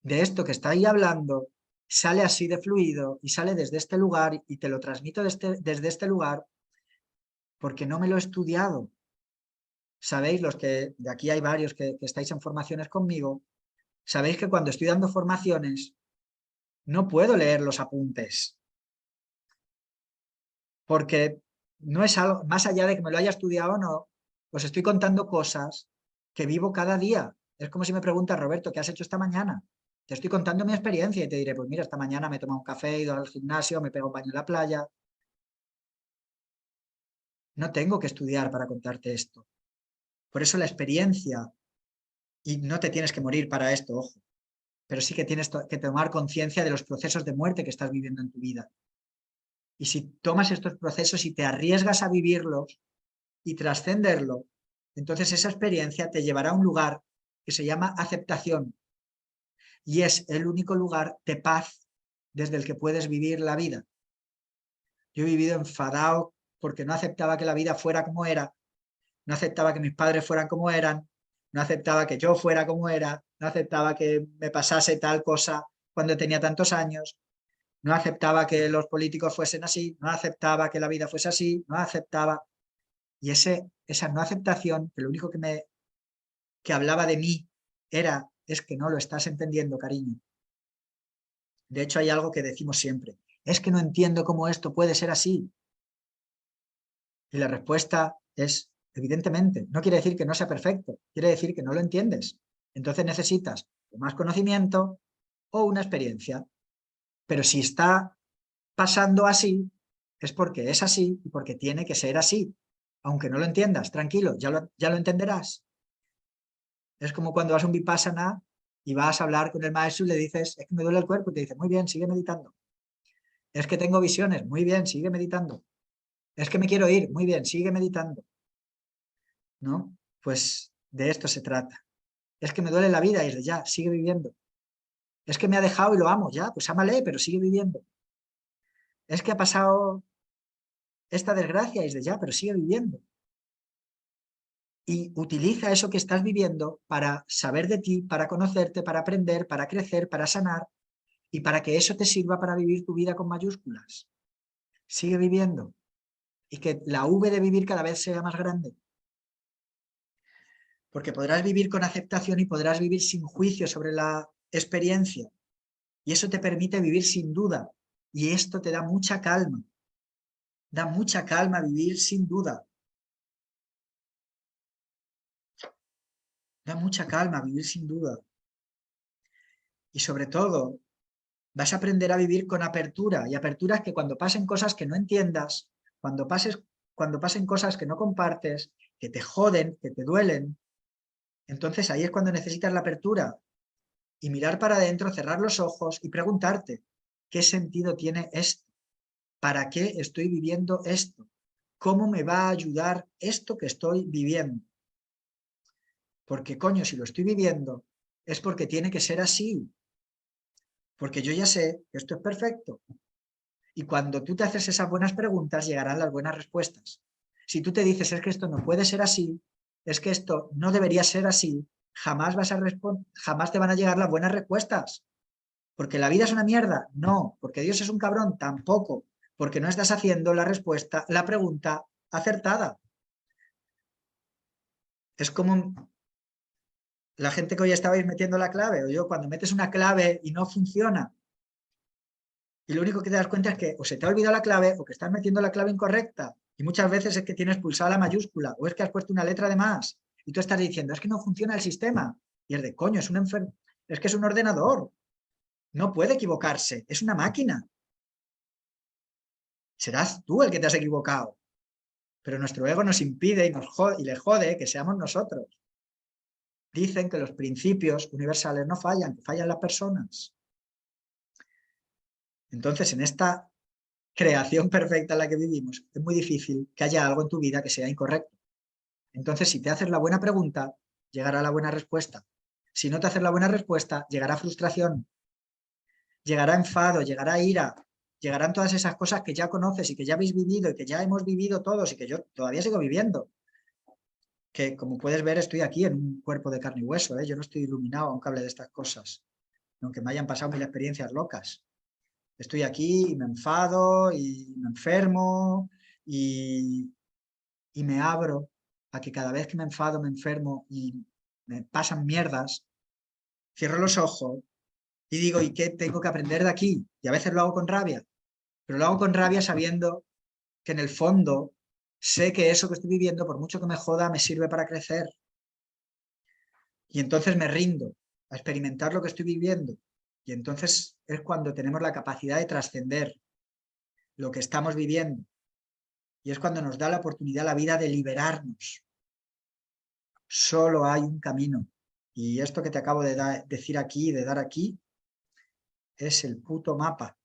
De esto que está ahí hablando, sale así de fluido y sale desde este lugar y te lo transmito desde este lugar porque no me lo he estudiado. Sabéis, los que de aquí hay varios que estáis en formaciones conmigo, sabéis que cuando estoy dando formaciones no puedo leer los apuntes porque no es algo, más allá de que me lo haya estudiado o no, os estoy contando cosas que vivo cada día. Es como si me preguntas, Roberto, ¿qué has hecho esta mañana? Te estoy contando mi experiencia y te diré, pues mira, esta mañana me he tomado un café, he ido al gimnasio, me he pegado un baño en la playa. No tengo que estudiar para contarte esto. Por eso la experiencia, y no te tienes que morir para esto, ojo, pero sí que tienes que tomar conciencia de los procesos de muerte que estás viviendo en tu vida. Y si tomas estos procesos y te arriesgas a vivirlos y trascenderlo, entonces esa experiencia te llevará a un lugar que se llama aceptación y es el único lugar de paz desde el que puedes vivir la vida. Yo he vivido enfadado porque no aceptaba que la vida fuera como era, no aceptaba que mis padres fueran como eran, no aceptaba que yo fuera como era, no aceptaba que me pasase tal cosa cuando tenía tantos años, no aceptaba que los políticos fuesen así, no aceptaba que la vida fuese así, no aceptaba. Y esa no aceptación, que lo único que hablaba de mí es que no lo estás entendiendo, cariño. De hecho, hay algo que decimos siempre, es que no entiendo cómo esto puede ser así. Y la respuesta es, evidentemente, no quiere decir que no sea perfecto, quiere decir que no lo entiendes. Entonces necesitas o más conocimiento o una experiencia. Pero si está pasando así, es porque es así y porque tiene que ser así. Aunque no lo entiendas, tranquilo, ya lo entenderás. Es como cuando vas a un vipassana y vas a hablar con el maestro y le dices, es que me duele el cuerpo, y te dice, muy bien, sigue meditando. Es que tengo visiones, muy bien, sigue meditando. Es que me quiero ir, muy bien, sigue meditando. ¿No? Pues de esto se trata. Es que me duele la vida y es de ya, sigue viviendo. Es que me ha dejado y lo amo, ya, pues ámale, pero sigue viviendo. Es que ha pasado esta desgracia y es de ya, pero sigue viviendo. Y utiliza eso que estás viviendo para saber de ti, para conocerte, para aprender, para crecer, para sanar y para que eso te sirva para vivir tu vida con mayúsculas. Sigue viviendo y que la V de vivir cada vez sea más grande. Porque podrás vivir con aceptación y podrás vivir sin juicio sobre la experiencia. Y eso te permite vivir sin duda. Y esto te da mucha calma. Da mucha calma vivir sin duda. Da mucha calma vivir sin duda. Y sobre todo, vas a aprender a vivir con apertura. Y apertura es que cuando pasen cosas que no entiendas, cuando pasen cosas que no compartes, que te joden, que te duelen, entonces ahí es cuando necesitas la apertura. Y mirar para adentro, cerrar los ojos y preguntarte, ¿qué sentido tiene esto? ¿Para qué estoy viviendo esto? ¿Cómo me va a ayudar esto que estoy viviendo? Porque, coño, si lo estoy viviendo, es porque tiene que ser así. Porque yo ya sé que esto es perfecto. Y cuando tú te haces esas buenas preguntas, llegarán las buenas respuestas. Si tú te dices, es que esto no puede ser así, es que esto no debería ser así, jamás jamás te van a llegar las buenas respuestas. ¿Porque la vida es una mierda? No. ¿Porque Dios es un cabrón? Tampoco. Porque no estás haciendo la pregunta acertada. Es como la gente que hoy estabais metiendo la clave, o yo, cuando metes una clave y no funciona, y lo único que te das cuenta es que o se te ha olvidado la clave o que estás metiendo la clave incorrecta. Y muchas veces es que tienes pulsada la mayúscula o es que has puesto una letra de más. Y tú estás diciendo, es que no funciona el sistema. Y es de coño, es un enfermo. Es que es un ordenador. No puede equivocarse. Es una máquina. Serás tú el que te has equivocado. Pero nuestro ego nos impide y le jode que seamos nosotros. Dicen que los principios universales no fallan, que fallan las personas. Entonces, en esta creación perfecta en la que vivimos, es muy difícil que haya algo en tu vida que sea incorrecto. Entonces, si te haces la buena pregunta, llegará la buena respuesta. Si no te haces la buena respuesta, llegará frustración, llegará enfado, llegará ira, llegarán todas esas cosas que ya conoces y que ya habéis vivido y que ya hemos vivido todos y que yo todavía sigo viviendo. Que como puedes ver estoy aquí en un cuerpo de carne y hueso, ¿eh? Yo no estoy iluminado aunque hable de estas cosas, aunque me hayan pasado mil experiencias locas. Estoy aquí y me enfado y me enfermo y me abro a que cada vez que me enfado, me enfermo y me pasan mierdas, cierro los ojos y digo, ¿y qué tengo que aprender de aquí? Y a veces lo hago con rabia, pero lo hago con rabia sabiendo que en el fondo sé que eso que estoy viviendo, por mucho que me joda, me sirve para crecer. Y entonces me rindo a experimentar lo que estoy viviendo. Y entonces es cuando tenemos la capacidad de trascender lo que estamos viviendo. Y es cuando nos da la oportunidad la vida de liberarnos. Solo hay un camino. Y esto que te acabo de decir aquí, de dar aquí, es el puto mapa.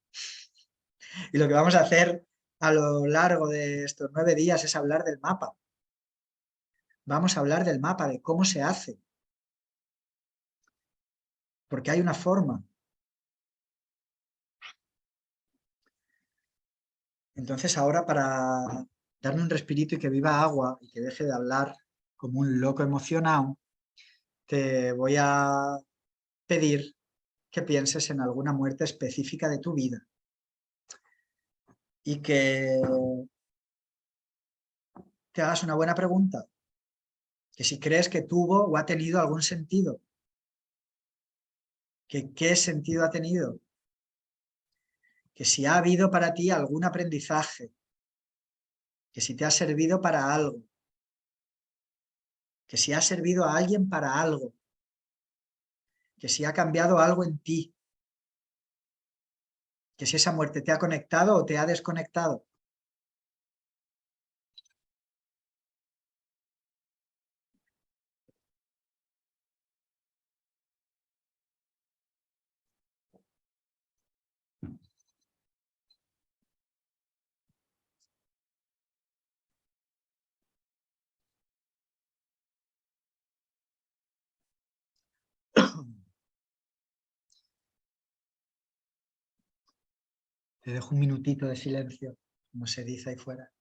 Y lo que vamos a hacer a lo largo de estos 9 días es hablar del mapa. Vamos a hablar del mapa, de cómo se hace. Porque hay una forma. Entonces ahora para darme un respirito y que viva agua y que deje de hablar como un loco emocionado, te voy a pedir que pienses en alguna muerte específica de tu vida y que te hagas una buena pregunta, que si crees que tuvo o ha tenido algún sentido, que qué sentido ha tenido, que si ha habido para ti algún aprendizaje, que si te ha servido para algo, que si ha servido a alguien para algo, que si ha cambiado algo en ti, que si esa muerte te ha conectado o te ha desconectado. Te dejo un minutito de silencio, como se dice ahí fuera.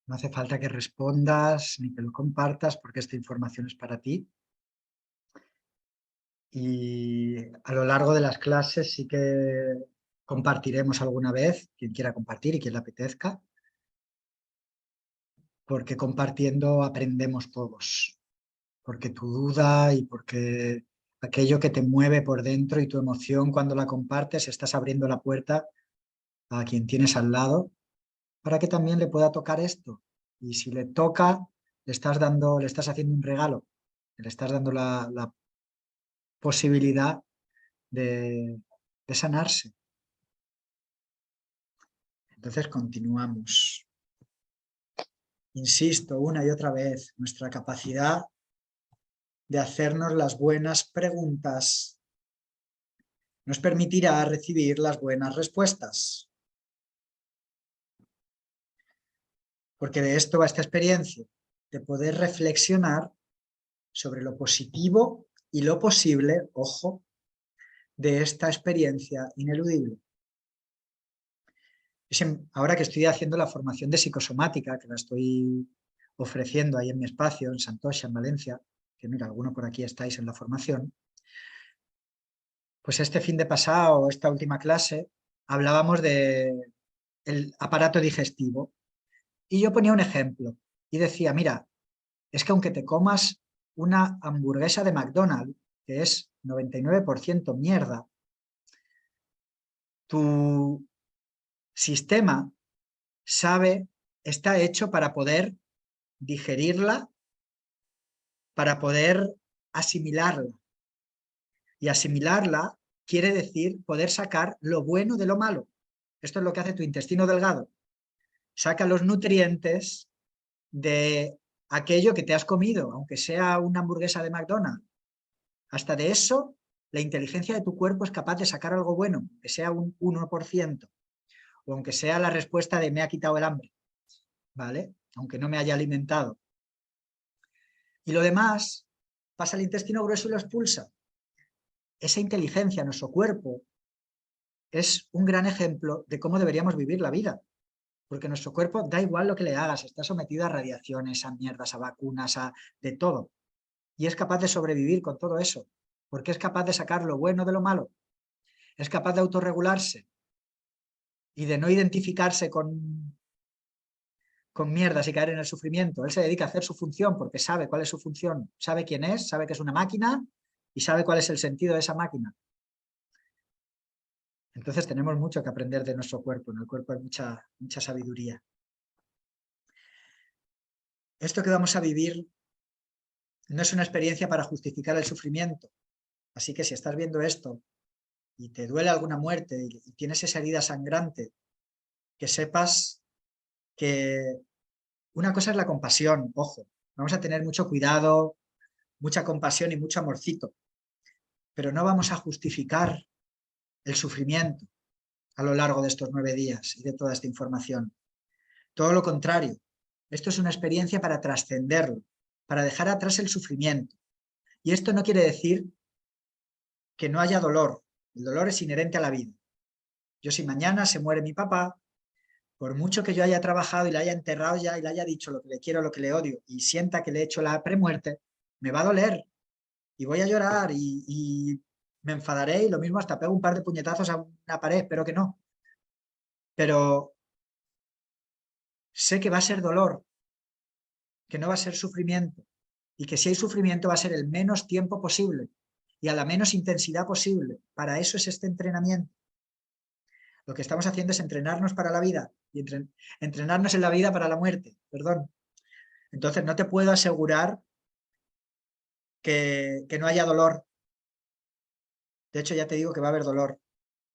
No hace falta que respondas ni que lo compartas porque esta información es para ti. Y a lo largo de las clases sí que compartiremos alguna vez, quien quiera compartir y quien le apetezca, porque compartiendo aprendemos todos, porque tu duda y porque aquello que te mueve por dentro y tu emoción cuando la compartes, estás abriendo la puerta a quien tienes al lado para que también le pueda tocar esto. Y si le toca, le estás haciendo un regalo, le estás dando la posibilidad de sanarse. Entonces continuamos. Insisto una y otra vez, nuestra capacidad de hacernos las buenas preguntas nos permitirá recibir las buenas respuestas. Porque de esto va esta experiencia, de poder reflexionar sobre lo positivo y lo posible, ojo, de esta experiencia ineludible. Ahora que estoy haciendo la formación de psicosomática, que la estoy ofreciendo ahí en mi espacio, en Santosha, en Valencia, que mira, alguno por aquí estáis en la formación, pues este fin de pasado, esta última clase, hablábamos del aparato digestivo y yo ponía un ejemplo y decía, mira, es que aunque te comas una hamburguesa de McDonald's, que es 99% mierda, tu sistema está hecho para poder digerirla, para poder asimilarla. Y asimilarla quiere decir poder sacar lo bueno de lo malo. Esto es lo que hace tu intestino delgado. saca los nutrientes de aquello que te has comido, aunque sea una hamburguesa de McDonald's. Hasta de eso, la inteligencia de tu cuerpo es capaz de sacar algo bueno, que sea un 1%, o aunque sea la respuesta de me ha quitado el hambre, ¿vale? Aunque no me haya alimentado. Y lo demás pasa al intestino grueso y lo expulsa. Esa inteligencia, nuestro cuerpo, es un gran ejemplo de cómo deberíamos vivir la vida. Porque nuestro cuerpo, da igual lo que le hagas, está sometido a radiaciones, a mierdas, a vacunas, a de todo. Y es capaz de sobrevivir con todo eso, porque es capaz de sacar lo bueno de lo malo. Es capaz de autorregularse y de no identificarse con mierdas y caer en el sufrimiento. Él se dedica a hacer su función porque sabe cuál es su función, sabe quién es, sabe que es una máquina y sabe cuál es el sentido de esa máquina. Entonces tenemos mucho que aprender de nuestro cuerpo. En el cuerpo hay mucha sabiduría. Esto que vamos a vivir no es una experiencia para justificar el sufrimiento. Así que si estás viendo esto y te duele alguna muerte y tienes esa herida sangrante, que sepas que una cosa es la compasión, ojo, vamos a tener mucho cuidado, mucha compasión y mucho amorcito, pero no vamos a justificar el sufrimiento a lo largo de estos 9 días y de toda esta información. Todo lo contrario, esto es una experiencia para trascenderlo, para dejar atrás el sufrimiento. Y esto no quiere decir que no haya dolor. El dolor es inherente a la vida. Yo, si mañana se muere mi papá, por mucho que yo haya trabajado y le haya enterrado ya y le haya dicho lo que le quiero, lo que le odio, y sienta que le he hecho la premuerte, me va a doler y voy a llorar y me enfadaré y lo mismo hasta pego un par de puñetazos a una pared, espero que no. Pero sé que va a ser dolor, que no va a ser sufrimiento y que si hay sufrimiento va a ser el menos tiempo posible y a la menos intensidad posible. Para eso es este entrenamiento. Lo que estamos haciendo es entrenarnos para la vida y entrenarnos en la vida para la muerte, perdón. Entonces no te puedo asegurar que no haya dolor. De hecho ya te digo que va a haber dolor,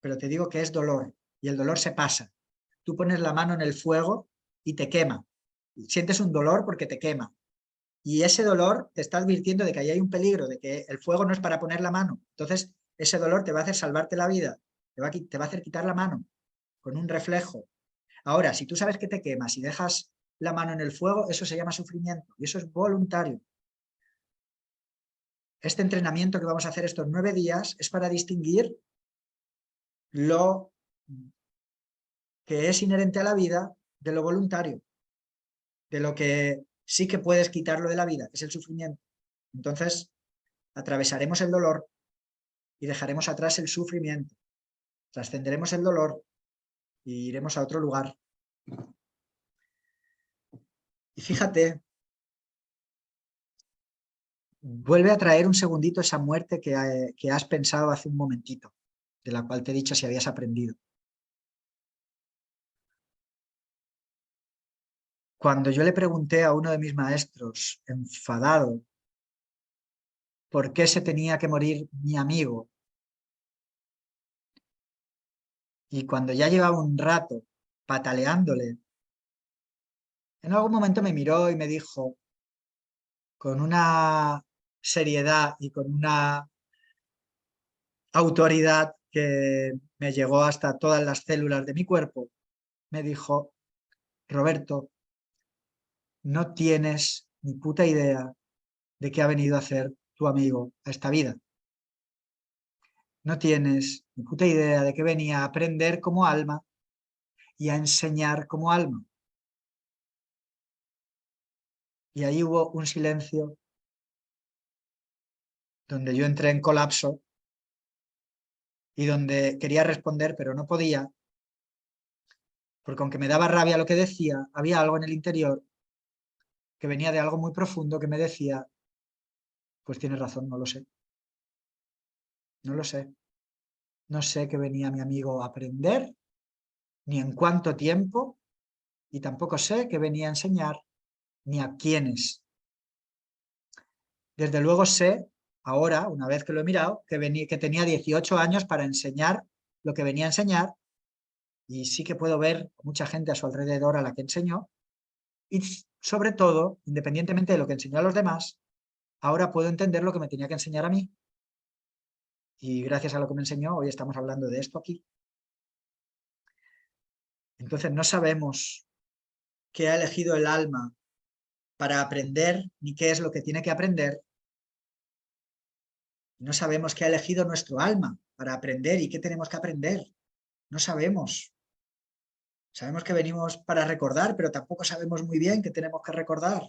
pero te digo que es dolor y el dolor se pasa. Tú pones la mano en el fuego y te quema. Sientes un dolor porque te quema. Y ese dolor te está advirtiendo de que ahí hay un peligro, de que el fuego no es para poner la mano. Entonces ese dolor te va a hacer salvarte la vida, te va a hacer quitar la mano con un reflejo. Ahora, si tú sabes que te quemas y dejas la mano en el fuego, eso se llama sufrimiento y eso es voluntario. Este entrenamiento que vamos a hacer estos 9 días es para distinguir lo que es inherente a la vida de lo voluntario, de lo que sí que puedes quitarlo de la vida, que es el sufrimiento. Entonces, atravesaremos el dolor y dejaremos atrás el sufrimiento. Trascenderemos el dolor y iremos a otro lugar. Y fíjate, vuelve a traer un segundito esa muerte que has pensado hace un momentito, de la cual te he dicho si habías aprendido. Cuando yo le pregunté a uno de mis maestros, enfadado, por qué se tenía que morir mi amigo, y cuando ya llevaba un rato pataleándole, en algún momento me miró y me dijo, con una seriedad y con una autoridad que me llegó hasta todas las células de mi cuerpo, me dijo, Roberto, no tienes ni puta idea de qué ha venido a hacer tu amigo a esta vida. No tienes ni puta idea de que venía a aprender como alma y a enseñar como alma. Y ahí hubo un silencio donde yo entré en colapso y donde quería responder pero no podía, porque aunque me daba rabia lo que decía, había algo en el interior que venía de algo muy profundo que me decía, pues tienes razón, no lo sé. No lo sé. No sé qué venía mi amigo a aprender, ni en cuánto tiempo, y tampoco sé qué venía a enseñar, ni a quiénes. Desde luego sé, ahora, una vez que lo he mirado, que tenía 18 años para enseñar lo que venía a enseñar, y sí que puedo ver mucha gente a su alrededor a la que enseño y sobre todo, independientemente de lo que enseñó a los demás, ahora puedo entender lo que me tenía que enseñar a mí. Y gracias a lo que me enseñó, hoy estamos hablando de esto aquí. Entonces no sabemos qué ha elegido el alma para aprender ni qué es lo que tiene que aprender. No sabemos qué ha elegido nuestro alma para aprender y qué tenemos que aprender. No sabemos. Sabemos que venimos para recordar, pero tampoco sabemos muy bien qué tenemos que recordar.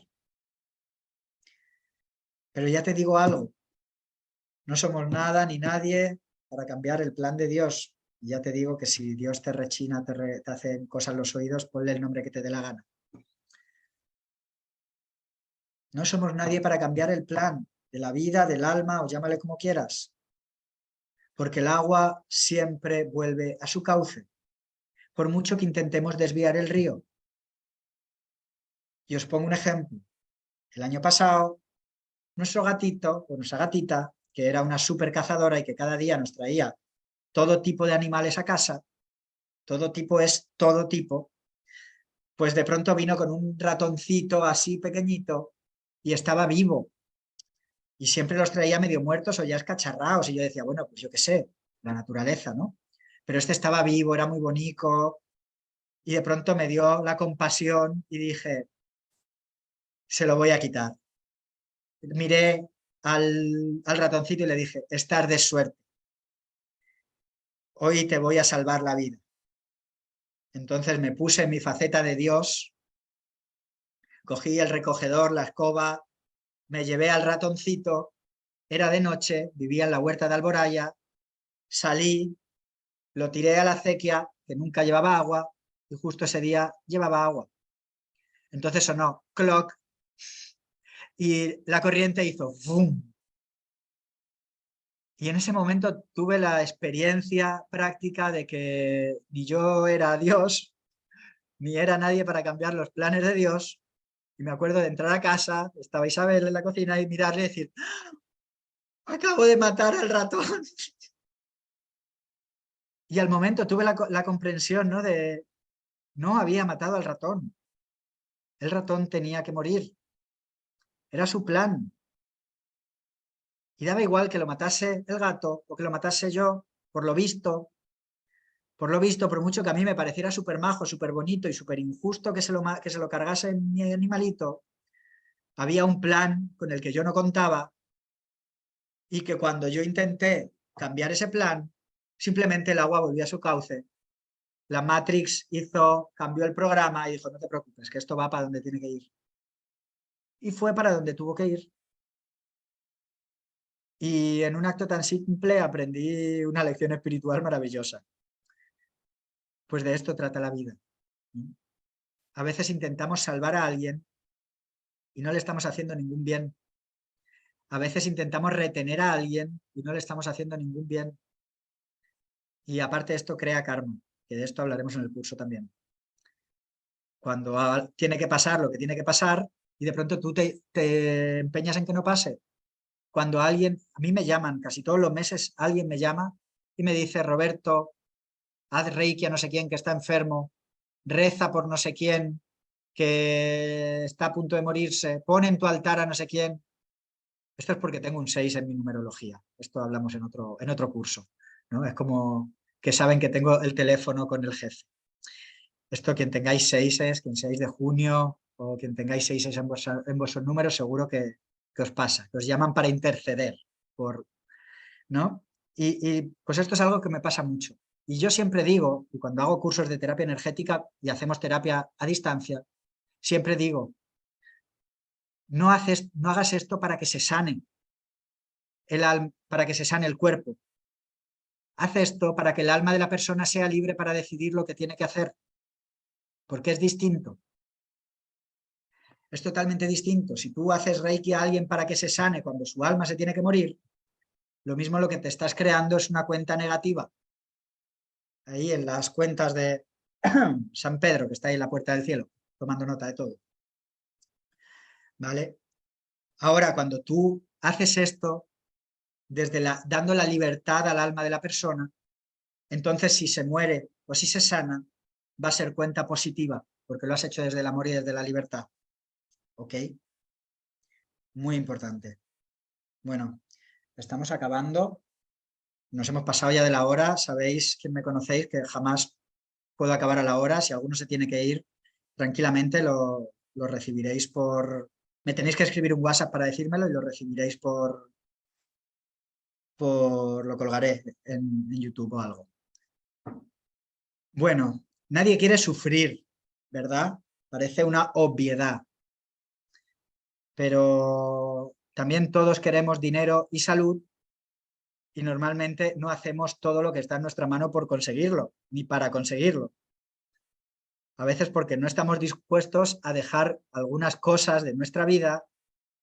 Pero ya te digo algo, no somos nada ni nadie para cambiar el plan de Dios. Y ya te digo que si Dios te rechina, te hace cosas en los oídos, ponle el nombre que te dé la gana. No somos nadie para cambiar el plan de la vida, del alma, o llámale como quieras. Porque el agua siempre vuelve a su cauce, por mucho que intentemos desviar el río. Y os pongo un ejemplo. El año pasado, nuestro gatito o nuestra gatita, que era una súper cazadora y que cada día nos traía todo tipo de animales a casa, todo tipo es todo tipo, pues de pronto vino con un ratoncito así pequeñito y estaba vivo. Y siempre los traía medio muertos o ya escacharrados. Y yo decía, bueno, pues yo qué sé, la naturaleza, ¿no? Pero este estaba vivo, era muy bonito. Y de pronto me dio la compasión y dije, se lo voy a quitar. Miré al ratoncito y le dije, estás de suerte. Hoy te voy a salvar la vida. Entonces me puse en mi faceta de Dios, cogí el recogedor, la escoba, me llevé al ratoncito, era de noche, vivía en la huerta de Alboraya, salí, lo tiré a la acequia, que nunca llevaba agua, y justo ese día llevaba agua. Entonces sonó cloc y la corriente hizo ¡fum! Y en ese momento tuve la experiencia práctica de que ni yo era Dios, ni era nadie para cambiar los planes de Dios. Y me acuerdo de entrar a casa, estaba Isabel en la cocina y mirarle y decir, acabo de matar al ratón. Y al momento tuve la comprensión, ¿no? De no había matado al ratón. El ratón tenía que morir. Era su plan. Y daba igual que lo matase el gato o que lo matase yo, por lo visto, por mucho que a mí me pareciera súper majo, súper bonito y súper injusto que se lo cargase mi animalito, había un plan con el que yo no contaba y que cuando yo intenté cambiar ese plan, simplemente el agua volvió a su cauce. La Matrix cambió el programa y dijo, no te preocupes, que esto va para donde tiene que ir. Y fue para donde tuvo que ir. Y en un acto tan simple aprendí una lección espiritual maravillosa. Pues de esto trata la vida. A veces intentamos salvar a alguien y no le estamos haciendo ningún bien. A veces intentamos retener a alguien y no le estamos haciendo ningún bien. Y aparte esto crea karma, que de esto hablaremos en el curso también. Cuando tiene que pasar lo que tiene que pasar y de pronto tú te empeñas en que no pase. Cuando alguien, a mí me llaman, casi todos los meses alguien me llama y me dice, Roberto, haz reiki a no sé quién que está enfermo, reza por no sé quién que está a punto de morirse, pon en tu altar a no sé quién. Esto es porque tengo un 6 en mi numerología. Esto hablamos en otro curso, ¿no? Es como que saben que tengo el teléfono con el jefe. Esto, quien tengáis 6, quien seáis de junio o quien tengáis 6 en vuestros números, seguro que os pasa, que os llaman para interceder, ¿no? Pues esto es algo que me pasa mucho. Y yo siempre digo, y cuando hago cursos de terapia energética y hacemos terapia a distancia, siempre digo, no hagas esto para que se sane para que se sane el cuerpo. Haz esto para que el alma de la persona sea libre para decidir lo que tiene que hacer, porque es distinto. Es totalmente distinto. Si tú haces reiki a alguien para que se sane cuando su alma se tiene que morir, lo mismo lo que te estás creando es una cuenta negativa. Ahí en las cuentas de San Pedro, que está ahí en la puerta del cielo, tomando nota de todo. ¿Vale? Ahora, cuando tú haces esto, dando la libertad al alma de la persona, entonces si se muere o si se sana, va a ser cuenta positiva, porque lo has hecho desde el amor y desde la libertad. ¿Ok? Muy importante. Bueno, estamos acabando. Nos hemos pasado ya de la hora. Sabéis, quien me conocéis, que jamás puedo acabar a la hora. Si alguno se tiene que ir, tranquilamente lo recibiréis por... Me tenéis que escribir un WhatsApp para decírmelo y lo recibiréis por lo colgaré en YouTube o algo. Bueno, nadie quiere sufrir, ¿verdad? Parece una obviedad. Pero también todos queremos dinero y salud y normalmente no hacemos todo lo que está en nuestra mano por conseguirlo, ni para conseguirlo. A veces porque no estamos dispuestos a dejar algunas cosas de nuestra vida,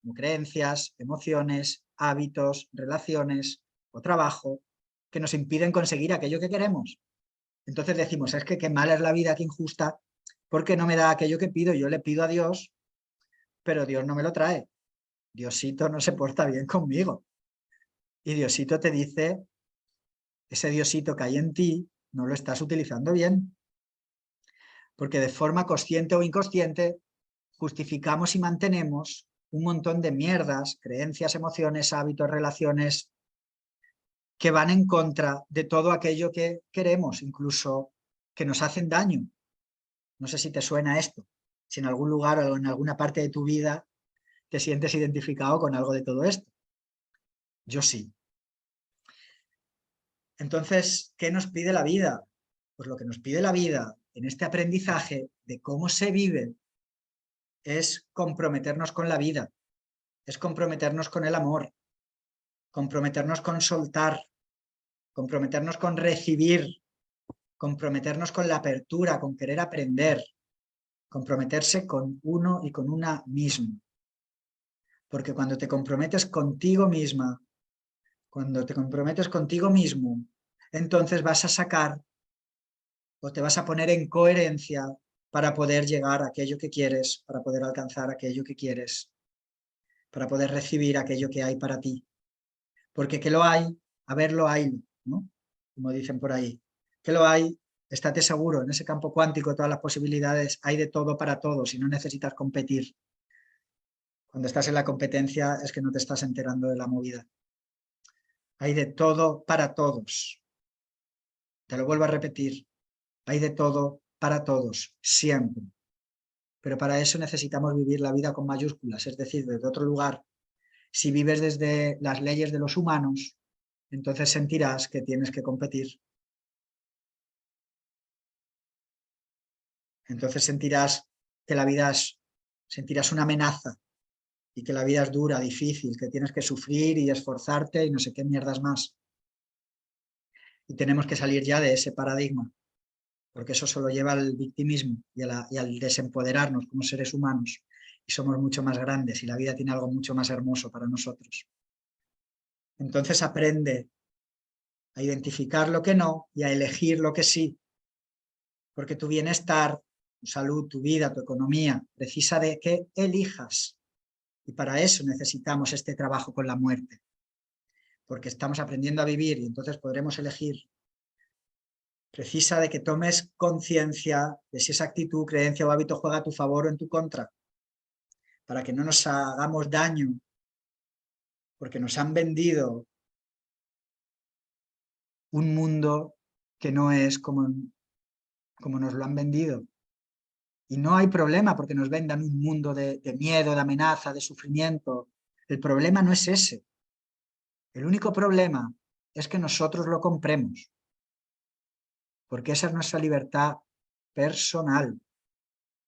como creencias, emociones, hábitos, relaciones o trabajo, que nos impiden conseguir aquello que queremos. Entonces decimos, es que qué mala es la vida, qué injusta, porque no me da aquello que pido. Yo le pido a Dios, pero Dios no me lo trae. Diosito no se porta bien conmigo. Y Diosito te dice, ese Diosito que hay en ti, no lo estás utilizando bien. Porque de forma consciente o inconsciente justificamos y mantenemos un montón de mierdas, creencias, emociones, hábitos, relaciones que van en contra de todo aquello que queremos, incluso que nos hacen daño. No sé si te suena esto, si en algún lugar o en alguna parte de tu vida te sientes identificado con algo de todo esto. Yo sí. Entonces, ¿qué nos pide la vida? Pues lo que nos pide la vida en este aprendizaje de cómo se vive es comprometernos con la vida, es comprometernos con el amor, comprometernos con soltar, comprometernos con recibir, comprometernos con la apertura, con querer aprender, comprometerse con uno y con una misma. Porque cuando te comprometes contigo misma, cuando te comprometes contigo mismo, entonces vas a sacar o te vas a poner en coherencia para poder llegar a aquello que quieres, para poder alcanzar aquello que quieres, para poder recibir aquello que hay para ti. Porque que lo hay, a verlo hay, ¿no? Como dicen por ahí. Que lo hay, estate seguro, en ese campo cuántico todas las posibilidades, hay de todo para todos y no necesitas competir. Cuando estás en la competencia es que no te estás enterando de la movida. Hay de todo para todos. Te lo vuelvo a repetir. Hay de todo para todos, siempre. Pero para eso necesitamos vivir la vida con mayúsculas, es decir, desde otro lugar. Si vives desde las leyes de los humanos, entonces sentirás que tienes que competir. Entonces sentirás que la vida sentirás una amenaza y que la vida es dura, difícil, que tienes que sufrir y esforzarte y no sé qué mierdas más. Y tenemos que salir ya de ese paradigma, porque eso solo lleva al victimismo y al desempoderarnos como seres humanos. Y somos mucho más grandes y la vida tiene algo mucho más hermoso para nosotros. Entonces aprende a identificar lo que no y a elegir lo que sí, porque tu bienestar, tu salud, tu vida, tu economía, precisa de que elijas. Y para eso necesitamos este trabajo con la muerte, porque estamos aprendiendo a vivir y entonces podremos elegir. Precisa de que tomes conciencia de si esa actitud, creencia o hábito juega a tu favor o en tu contra, para que no nos hagamos daño, porque nos han vendido un mundo que no es como nos lo han vendido. Y no hay problema porque nos vendan un mundo de miedo, de amenaza, de sufrimiento. El problema no es ese. El único problema es que nosotros lo compremos, porque esa es nuestra libertad personal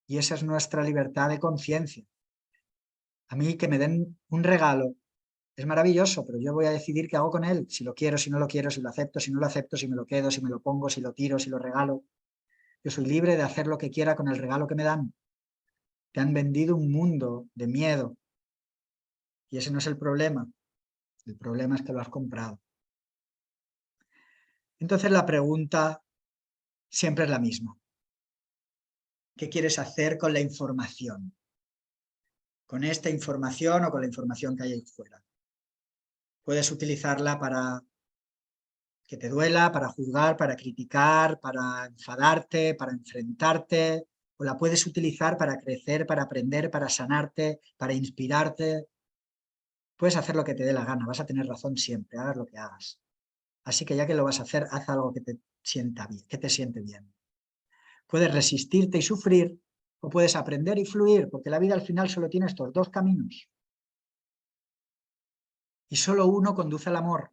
y esa es nuestra libertad de conciencia. A mí que me den un regalo es maravilloso, pero yo voy a decidir qué hago con él, si lo quiero, si no lo quiero, si lo acepto, si no lo acepto, si me lo quedo, si me lo pongo, si lo tiro, si lo regalo. Yo soy libre de hacer lo que quiera con el regalo que me dan. Te han vendido un mundo de miedo y ese no es el problema. El problema es que lo has comprado. Entonces la pregunta siempre es la misma. ¿Qué quieres hacer con la información? Con esta información o con la información que hay ahí fuera. Puedes utilizarla para que te duela, para juzgar, para criticar, para enfadarte, para enfrentarte, o la puedes utilizar para crecer, para aprender, para sanarte, para inspirarte. Puedes hacer lo que te dé la gana, vas a tener razón siempre, hagas lo que hagas. Así que ya que lo vas a hacer, haz algo que te sienta bien, que te siente bien. Puedes resistirte y sufrir, o puedes aprender y fluir, porque la vida al final solo tiene estos dos caminos. Y solo uno conduce al amor.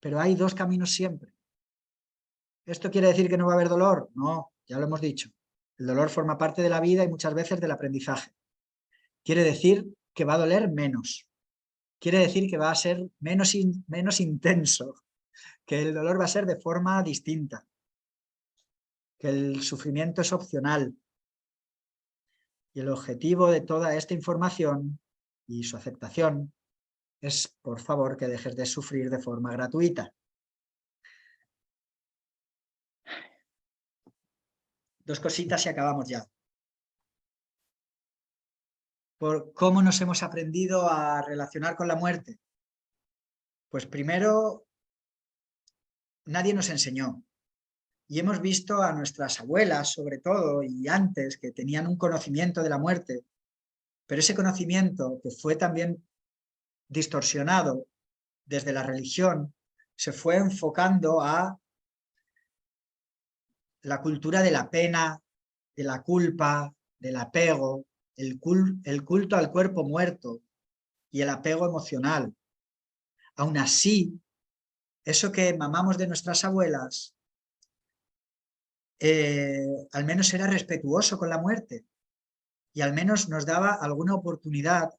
Pero hay dos caminos siempre. ¿Esto quiere decir que no va a haber dolor? No, ya lo hemos dicho. El dolor forma parte de la vida y muchas veces del aprendizaje. Quiere decir que va a doler menos. Quiere decir que va a ser menos intenso, que el dolor va a ser de forma distinta, que el sufrimiento es opcional. Y el objetivo de toda esta información y su aceptación es, por favor, que dejes de sufrir de forma gratuita. Dos cositas y acabamos ya. Por cómo nos hemos aprendido a relacionar con la muerte. Pues primero, nadie nos enseñó. Y hemos visto a nuestras abuelas, sobre todo, y antes, que tenían un conocimiento de la muerte, pero ese conocimiento, que fue también distorsionado desde la religión, se fue enfocando a la cultura de la pena, de la culpa, del apego, el culto al cuerpo muerto y el apego emocional. Aún así, eso que mamamos de nuestras abuelas, al menos era respetuoso con la muerte y al menos nos daba alguna oportunidad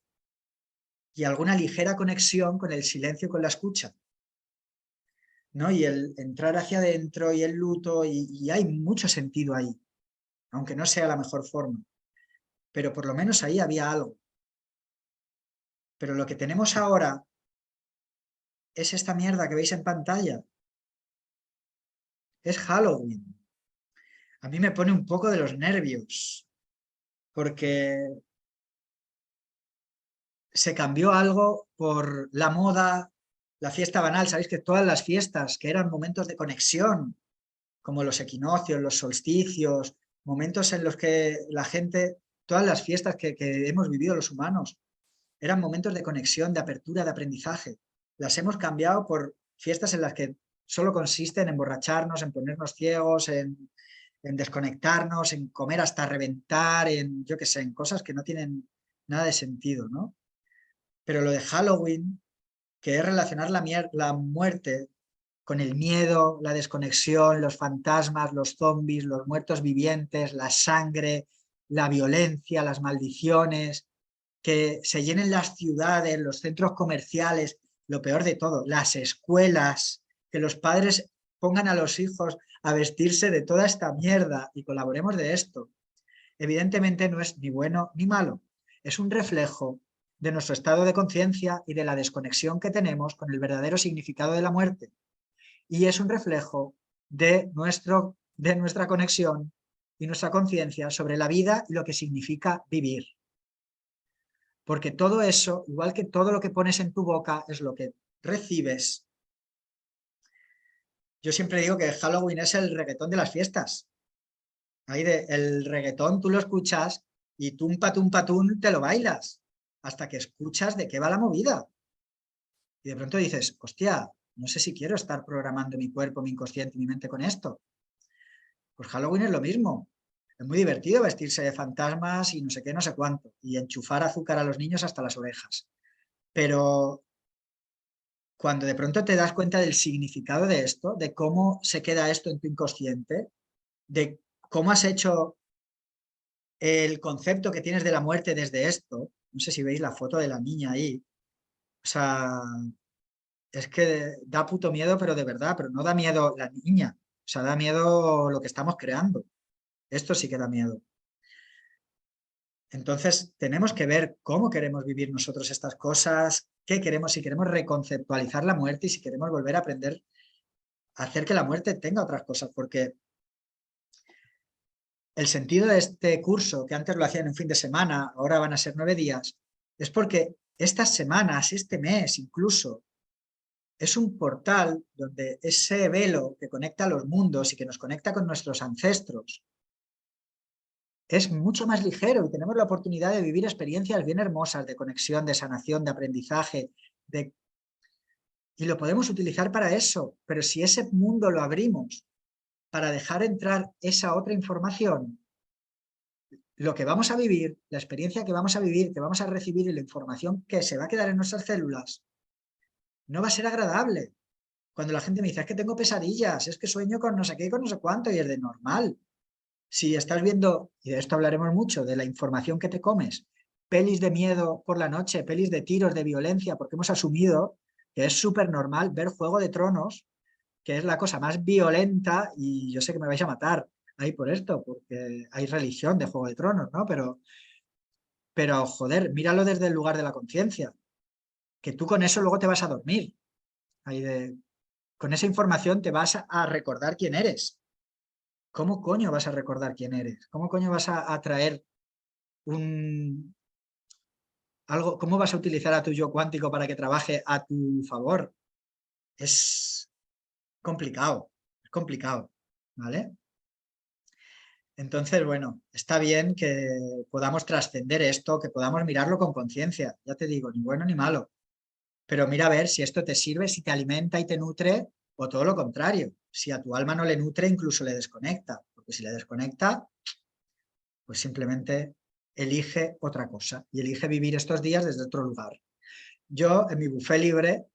y alguna ligera conexión con el silencio y con la escucha, ¿no? Y el entrar hacia adentro y el luto, y hay mucho sentido ahí, aunque no sea la mejor forma, pero por lo menos ahí había algo. Pero lo que tenemos ahora es esta mierda que veis en pantalla. Es Halloween. A mí me pone un poco de los nervios, porque se cambió algo por la moda, la fiesta banal. Sabéis que todas las fiestas que eran momentos de conexión, como los equinoccios, los solsticios, momentos en los que la gente, todas las fiestas que hemos vivido los humanos, eran momentos de conexión, de apertura, de aprendizaje. Las hemos cambiado por fiestas en las que solo consisten en emborracharnos, en ponernos ciegos, en desconectarnos, en comer hasta reventar, en, yo qué sé, en cosas que no tienen nada de sentido, ¿no? Pero lo de Halloween, que es relacionar la muerte con el miedo, la desconexión, los fantasmas, los zombies, los muertos vivientes, la sangre, la violencia, las maldiciones, que se llenen las ciudades, los centros comerciales, lo peor de todo, las escuelas, que los padres pongan a los hijos a vestirse de toda esta mierda y colaboremos de esto. Evidentemente no es ni bueno ni malo, es un reflejo de nuestro estado de conciencia y de la desconexión que tenemos con el verdadero significado de la muerte. Y es un reflejo de nuestra conexión y nuestra conciencia sobre la vida y lo que significa vivir. Porque todo eso, igual que todo lo que pones en tu boca, es lo que recibes. Yo siempre digo que Halloween es el reggaetón de las fiestas. Ahí el reggaetón tú lo escuchas y tum patún te lo bailas hasta que escuchas de qué va la movida. Y de pronto dices, hostia, no sé si quiero estar programando mi cuerpo, mi inconsciente y mi mente con esto. Pues Halloween es lo mismo. Es muy divertido vestirse de fantasmas y no sé qué, no sé cuánto. Y enchufar azúcar a los niños hasta las orejas. Pero cuando de pronto te das cuenta del significado de esto, de cómo se queda esto en tu inconsciente, de cómo has hecho el concepto que tienes de la muerte desde esto, no sé si veis la foto de la niña ahí, o sea, es que da puto miedo, pero de verdad, pero no da miedo la niña, o sea, da miedo lo que estamos creando. Esto sí que da miedo. Entonces, tenemos que ver cómo queremos vivir nosotros estas cosas, qué queremos, si queremos reconceptualizar la muerte y si queremos volver a aprender a hacer que la muerte tenga otras cosas, porque el sentido de este curso, que antes lo hacían en un fin de semana, ahora van a ser 9 días, es porque estas semanas, este mes incluso, es un portal donde ese velo que conecta a los mundos y que nos conecta con nuestros ancestros es mucho más ligero y tenemos la oportunidad de vivir experiencias bien hermosas de conexión, de sanación, de aprendizaje, y lo podemos utilizar para eso. Pero si ese mundo lo abrimos para dejar entrar esa otra información, lo que vamos a vivir, la experiencia que vamos a vivir, que vamos a recibir y la información que se va a quedar en nuestras células, no va a ser agradable. Cuando la gente me dice, es que tengo pesadillas, es que sueño con no sé qué, con no sé cuánto, y es de normal. Si estás viendo, y de esto hablaremos mucho, de la información que te comes, pelis de miedo por la noche, pelis de tiros, de violencia, porque hemos asumido que es súper normal ver Juego de Tronos, que es la cosa más violenta, y yo sé que me vais a matar ahí por esto, porque hay religión de Juego de Tronos, ¿no? Pero joder, míralo desde el lugar de la conciencia, que tú con eso luego te vas a dormir. Con esa información te vas a recordar quién eres. ¿Cómo coño vas a recordar quién eres? ¿Cómo coño vas a traer algo? ¿Cómo vas a utilizar a tu yo cuántico para que trabaje a tu favor? Es complicado, ¿vale? Entonces, bueno, está bien que podamos trascender esto, que podamos mirarlo con conciencia, ya te digo, ni bueno ni malo, pero mira a ver si esto te sirve, si te alimenta y te nutre, o todo lo contrario, si a tu alma no le nutre, incluso le desconecta, porque si le desconecta, pues simplemente elige otra cosa y elige vivir estos días desde otro lugar. Yo, en mi buffet libre,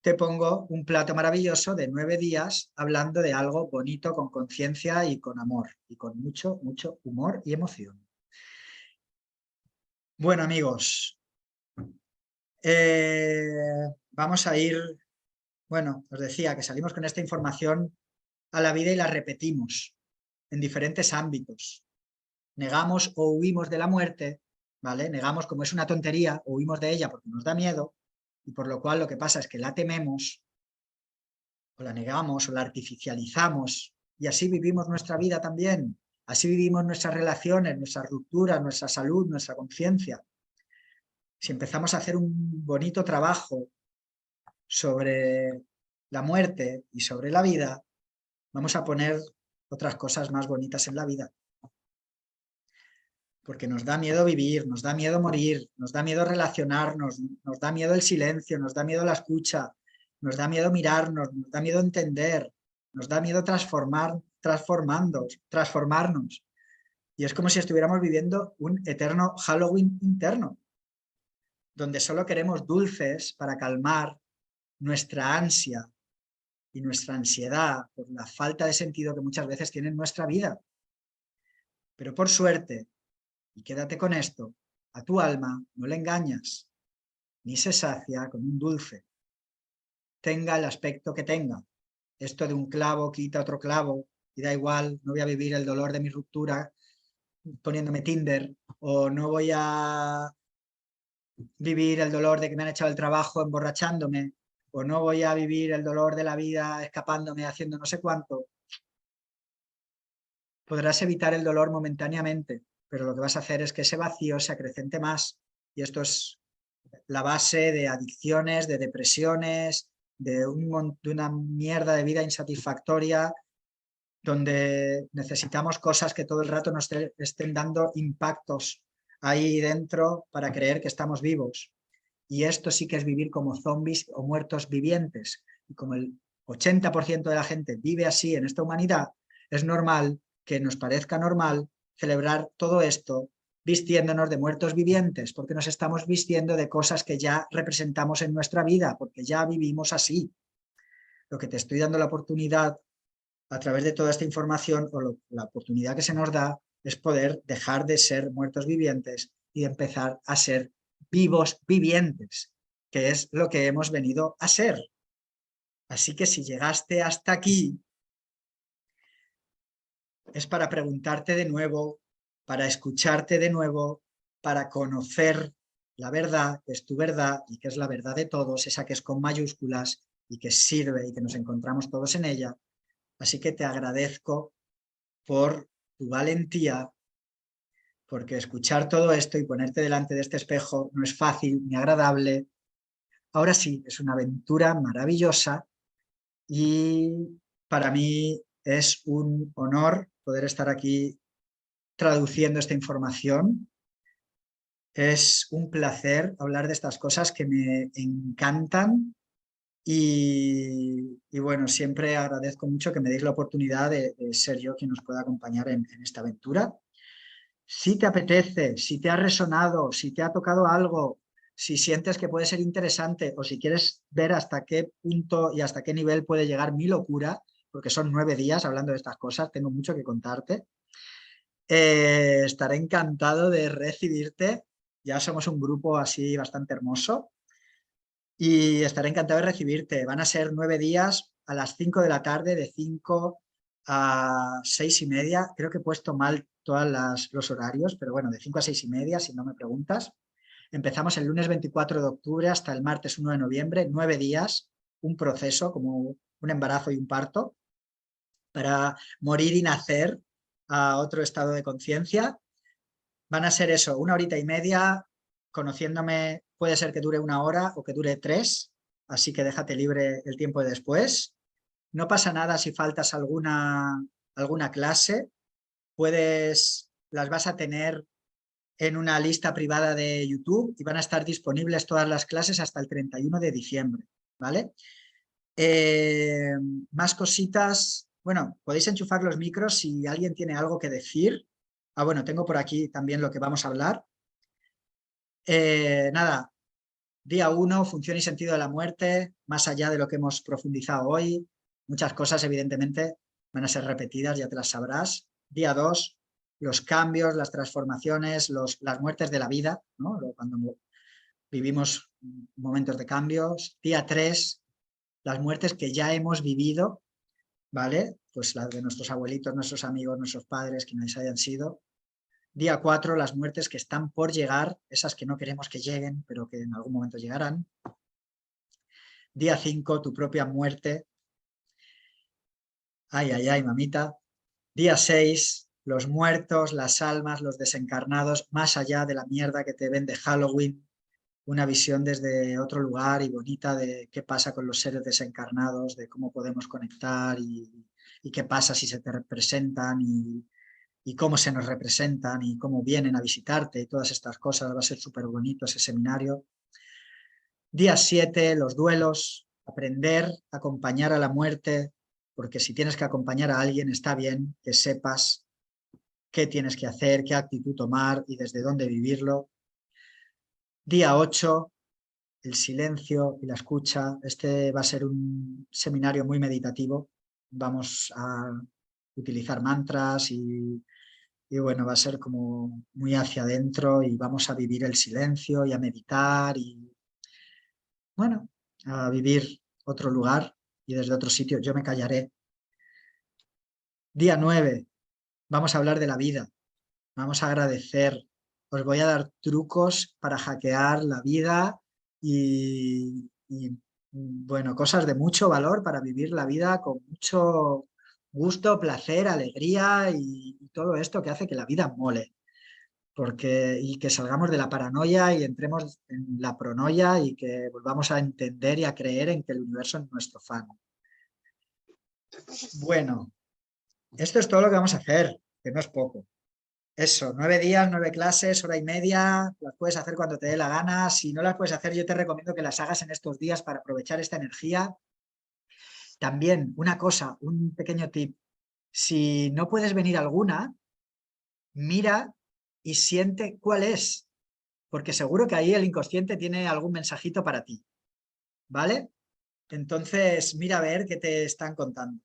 te pongo un plato maravilloso de 9 días hablando de algo bonito, con conciencia y con amor, y con mucho, mucho humor y emoción. Bueno, amigos, vamos a ir, bueno, os decía que salimos con esta información a la vida y la repetimos en diferentes ámbitos. Negamos o huimos de la muerte, ¿vale? Negamos como es una tontería o huimos de ella porque nos da miedo, y por lo cual lo que pasa es que la tememos, o la negamos, o la artificializamos, y así vivimos nuestra vida también. Así vivimos nuestras relaciones, nuestras rupturas, nuestra salud, nuestra conciencia. Si empezamos a hacer un bonito trabajo sobre la muerte y sobre la vida, vamos a poner otras cosas más bonitas en la vida. Porque nos da miedo vivir, nos da miedo morir, nos da miedo relacionarnos, nos da miedo el silencio, nos da miedo la escucha, nos da miedo mirarnos, nos da miedo entender, nos da miedo transformarnos. Y es como si estuviéramos viviendo un eterno Halloween interno, donde solo queremos dulces para calmar nuestra ansia y nuestra ansiedad por la falta de sentido que muchas veces tiene en nuestra vida. Pero por suerte, y quédate con esto, a tu alma no le engañas, ni se sacia con un dulce. Tenga el aspecto que tenga. Esto de un clavo quita otro clavo y da igual, no voy a vivir el dolor de mi ruptura poniéndome Tinder, o no voy a vivir el dolor de que me han echado el trabajo emborrachándome, o no voy a vivir el dolor de la vida escapándome haciendo no sé cuánto. Podrás evitar el dolor momentáneamente, pero lo que vas a hacer es que ese vacío se acrecente más, y esto es la base de adicciones, de depresiones, de una mierda de vida insatisfactoria, donde necesitamos cosas que todo el rato nos estén dando impactos ahí dentro para creer que estamos vivos. Y esto sí que es vivir como zombies o muertos vivientes. Y como el 80% de la gente vive así en esta humanidad, es normal que nos parezca normal celebrar todo esto vistiéndonos de muertos vivientes, porque nos estamos vistiendo de cosas que ya representamos en nuestra vida, porque ya vivimos así. Lo que te estoy dando la oportunidad a través de toda esta información, o la oportunidad que se nos da, es poder dejar de ser muertos vivientes y empezar a ser vivos vivientes, que es lo que hemos venido a ser. Así que si llegaste hasta aquí, es para preguntarte de nuevo, para escucharte de nuevo, para conocer la verdad, que es tu verdad y que es la verdad de todos, esa que es con mayúsculas y que sirve y que nos encontramos todos en ella. Así que te agradezco por tu valentía, porque escuchar todo esto y ponerte delante de este espejo no es fácil ni agradable, ahora sí, es una aventura maravillosa y para mí es un honor poder estar aquí traduciendo esta información. Es un placer hablar de estas cosas que me encantan y bueno, siempre agradezco mucho que me deis la oportunidad de ser yo quien os pueda acompañar en esta aventura. Si te apetece, si te ha resonado, si te ha tocado algo, si sientes que puede ser interesante o si quieres ver hasta qué punto y hasta qué nivel puede llegar mi locura, porque son 9 días hablando de estas cosas, tengo mucho que contarte, estaré encantado de recibirte. Ya somos un grupo así bastante hermoso y estaré encantado de recibirte. Van a ser 9 días a las 5 de la tarde, de 5 a 6:30. Creo que he puesto mal todos los horarios, pero bueno, de 5 a 6:30, si no me preguntas. Empezamos el lunes 24 de octubre hasta el martes 1 de noviembre, 9 días, un proceso como un embarazo y un parto, para morir y nacer a otro estado de conciencia. Van a ser eso, 1 horita y media, conociéndome puede ser que dure 1 hora o que dure 3, así que déjate libre el tiempo de después. No pasa nada si faltas alguna clase, las vas a tener en una lista privada de YouTube y van a estar disponibles todas las clases hasta el 31 de diciembre, ¿vale? Más cositas. Bueno, podéis enchufar los micros si alguien tiene algo que decir. Ah, bueno, tengo por aquí también lo que vamos a hablar. Nada, día 1, función y sentido de la muerte, más allá de lo que hemos profundizado hoy. Muchas cosas, evidentemente, van a ser repetidas, ya te las sabrás. Día 2, los cambios, las transformaciones, las muertes de la vida, ¿no? Cuando vivimos momentos de cambios. Día 3, las muertes que ya hemos vivido, ¿vale? Pues las de nuestros abuelitos, nuestros amigos, nuestros padres, quienes hayan sido. Día 4, las muertes que están por llegar, esas que no queremos que lleguen, pero que en algún momento llegarán. Día 5, tu propia muerte. Ay, ay, ay, mamita. Día 6, los muertos, las almas, los desencarnados, más allá de la mierda que te vende Halloween. Una visión desde otro lugar y bonita de qué pasa con los seres desencarnados, de cómo podemos conectar y qué pasa si se te representan y cómo se nos representan y cómo vienen a visitarte y todas estas cosas. Va a ser súper bonito ese seminario. Día 7, los duelos, aprender a acompañar a la muerte, porque si tienes que acompañar a alguien está bien que sepas qué tienes que hacer, qué actitud tomar y desde dónde vivirlo. Día 8, el silencio y la escucha. Este va a ser un seminario muy meditativo. Vamos a utilizar mantras y bueno, va a ser como muy hacia adentro y vamos a vivir el silencio y a meditar y bueno, a vivir otro lugar y desde otro sitio. Yo me callaré. Día 9, vamos a hablar de la vida. Vamos a agradecer. Os voy a dar trucos para hackear la vida y bueno, cosas de mucho valor para vivir la vida con mucho gusto, placer, alegría y todo esto que hace que la vida mole. Y que salgamos de la paranoia y entremos en la pronoia y que volvamos a entender y a creer en que el universo es nuestro fan. Bueno, esto es todo lo que vamos a hacer, que no es poco. Eso, 9 días, 9 clases, 1 hora y media, las puedes hacer cuando te dé la gana. Si no las puedes hacer, yo te recomiendo que las hagas en estos días para aprovechar esta energía. También, una cosa, un pequeño tip. Si no puedes venir a alguna, mira y siente cuál es, porque seguro que ahí el inconsciente tiene algún mensajito para ti, ¿vale? Entonces, mira a ver qué te están contando.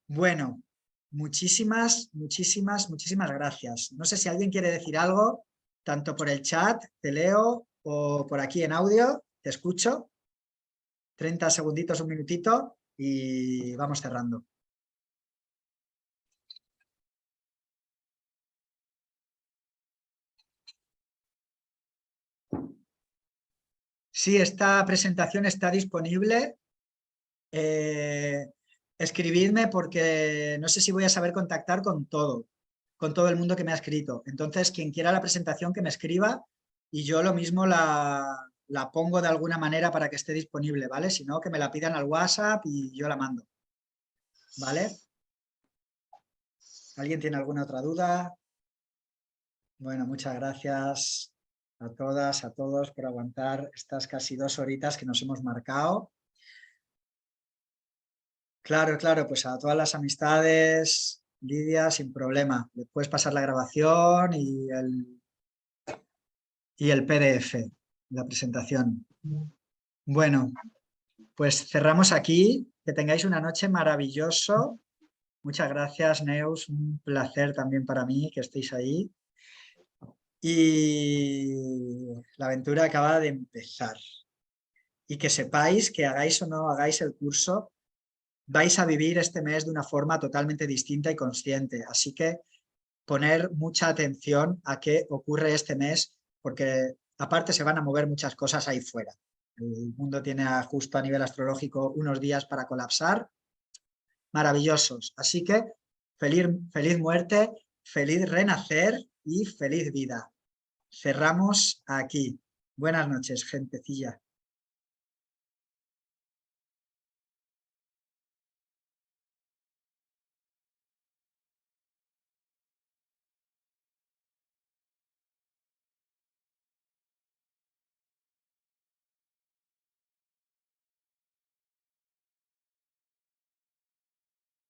Bueno, muchísimas gracias. No sé si alguien quiere decir algo, tanto por el chat, te leo, o por aquí en audio, te escucho. 30 segunditos, un minutito y vamos cerrando. Sí, esta presentación está disponible. Escribidme porque no sé si voy a saber contactar con todo el mundo que me ha escrito. Entonces, quien quiera la presentación que me escriba y yo lo mismo la pongo de alguna manera para que esté disponible, ¿vale? Si no, que me la pidan al WhatsApp y yo la mando, ¿vale? ¿Alguien tiene alguna otra duda? Bueno, muchas gracias a todas, a todos por aguantar estas casi 2 horitas que nos hemos marcado. Claro, claro, pues a todas las amistades, Lidia, sin problema. Le puedes pasar la grabación y el PDF, la presentación. Bueno, pues cerramos aquí. Que tengáis una noche maravillosa. Muchas gracias, Neus. Un placer también para mí que estéis ahí. Y la aventura acaba de empezar. Y que sepáis que hagáis o no hagáis el curso, vais a vivir este mes de una forma totalmente distinta y consciente. Así que poner mucha atención a qué ocurre este mes, porque aparte se van a mover muchas cosas ahí fuera. El mundo tiene justo a nivel astrológico unos días para colapsar, maravillosos. Así que feliz, feliz muerte, feliz renacer y feliz vida. Cerramos aquí. Buenas noches, gentecilla.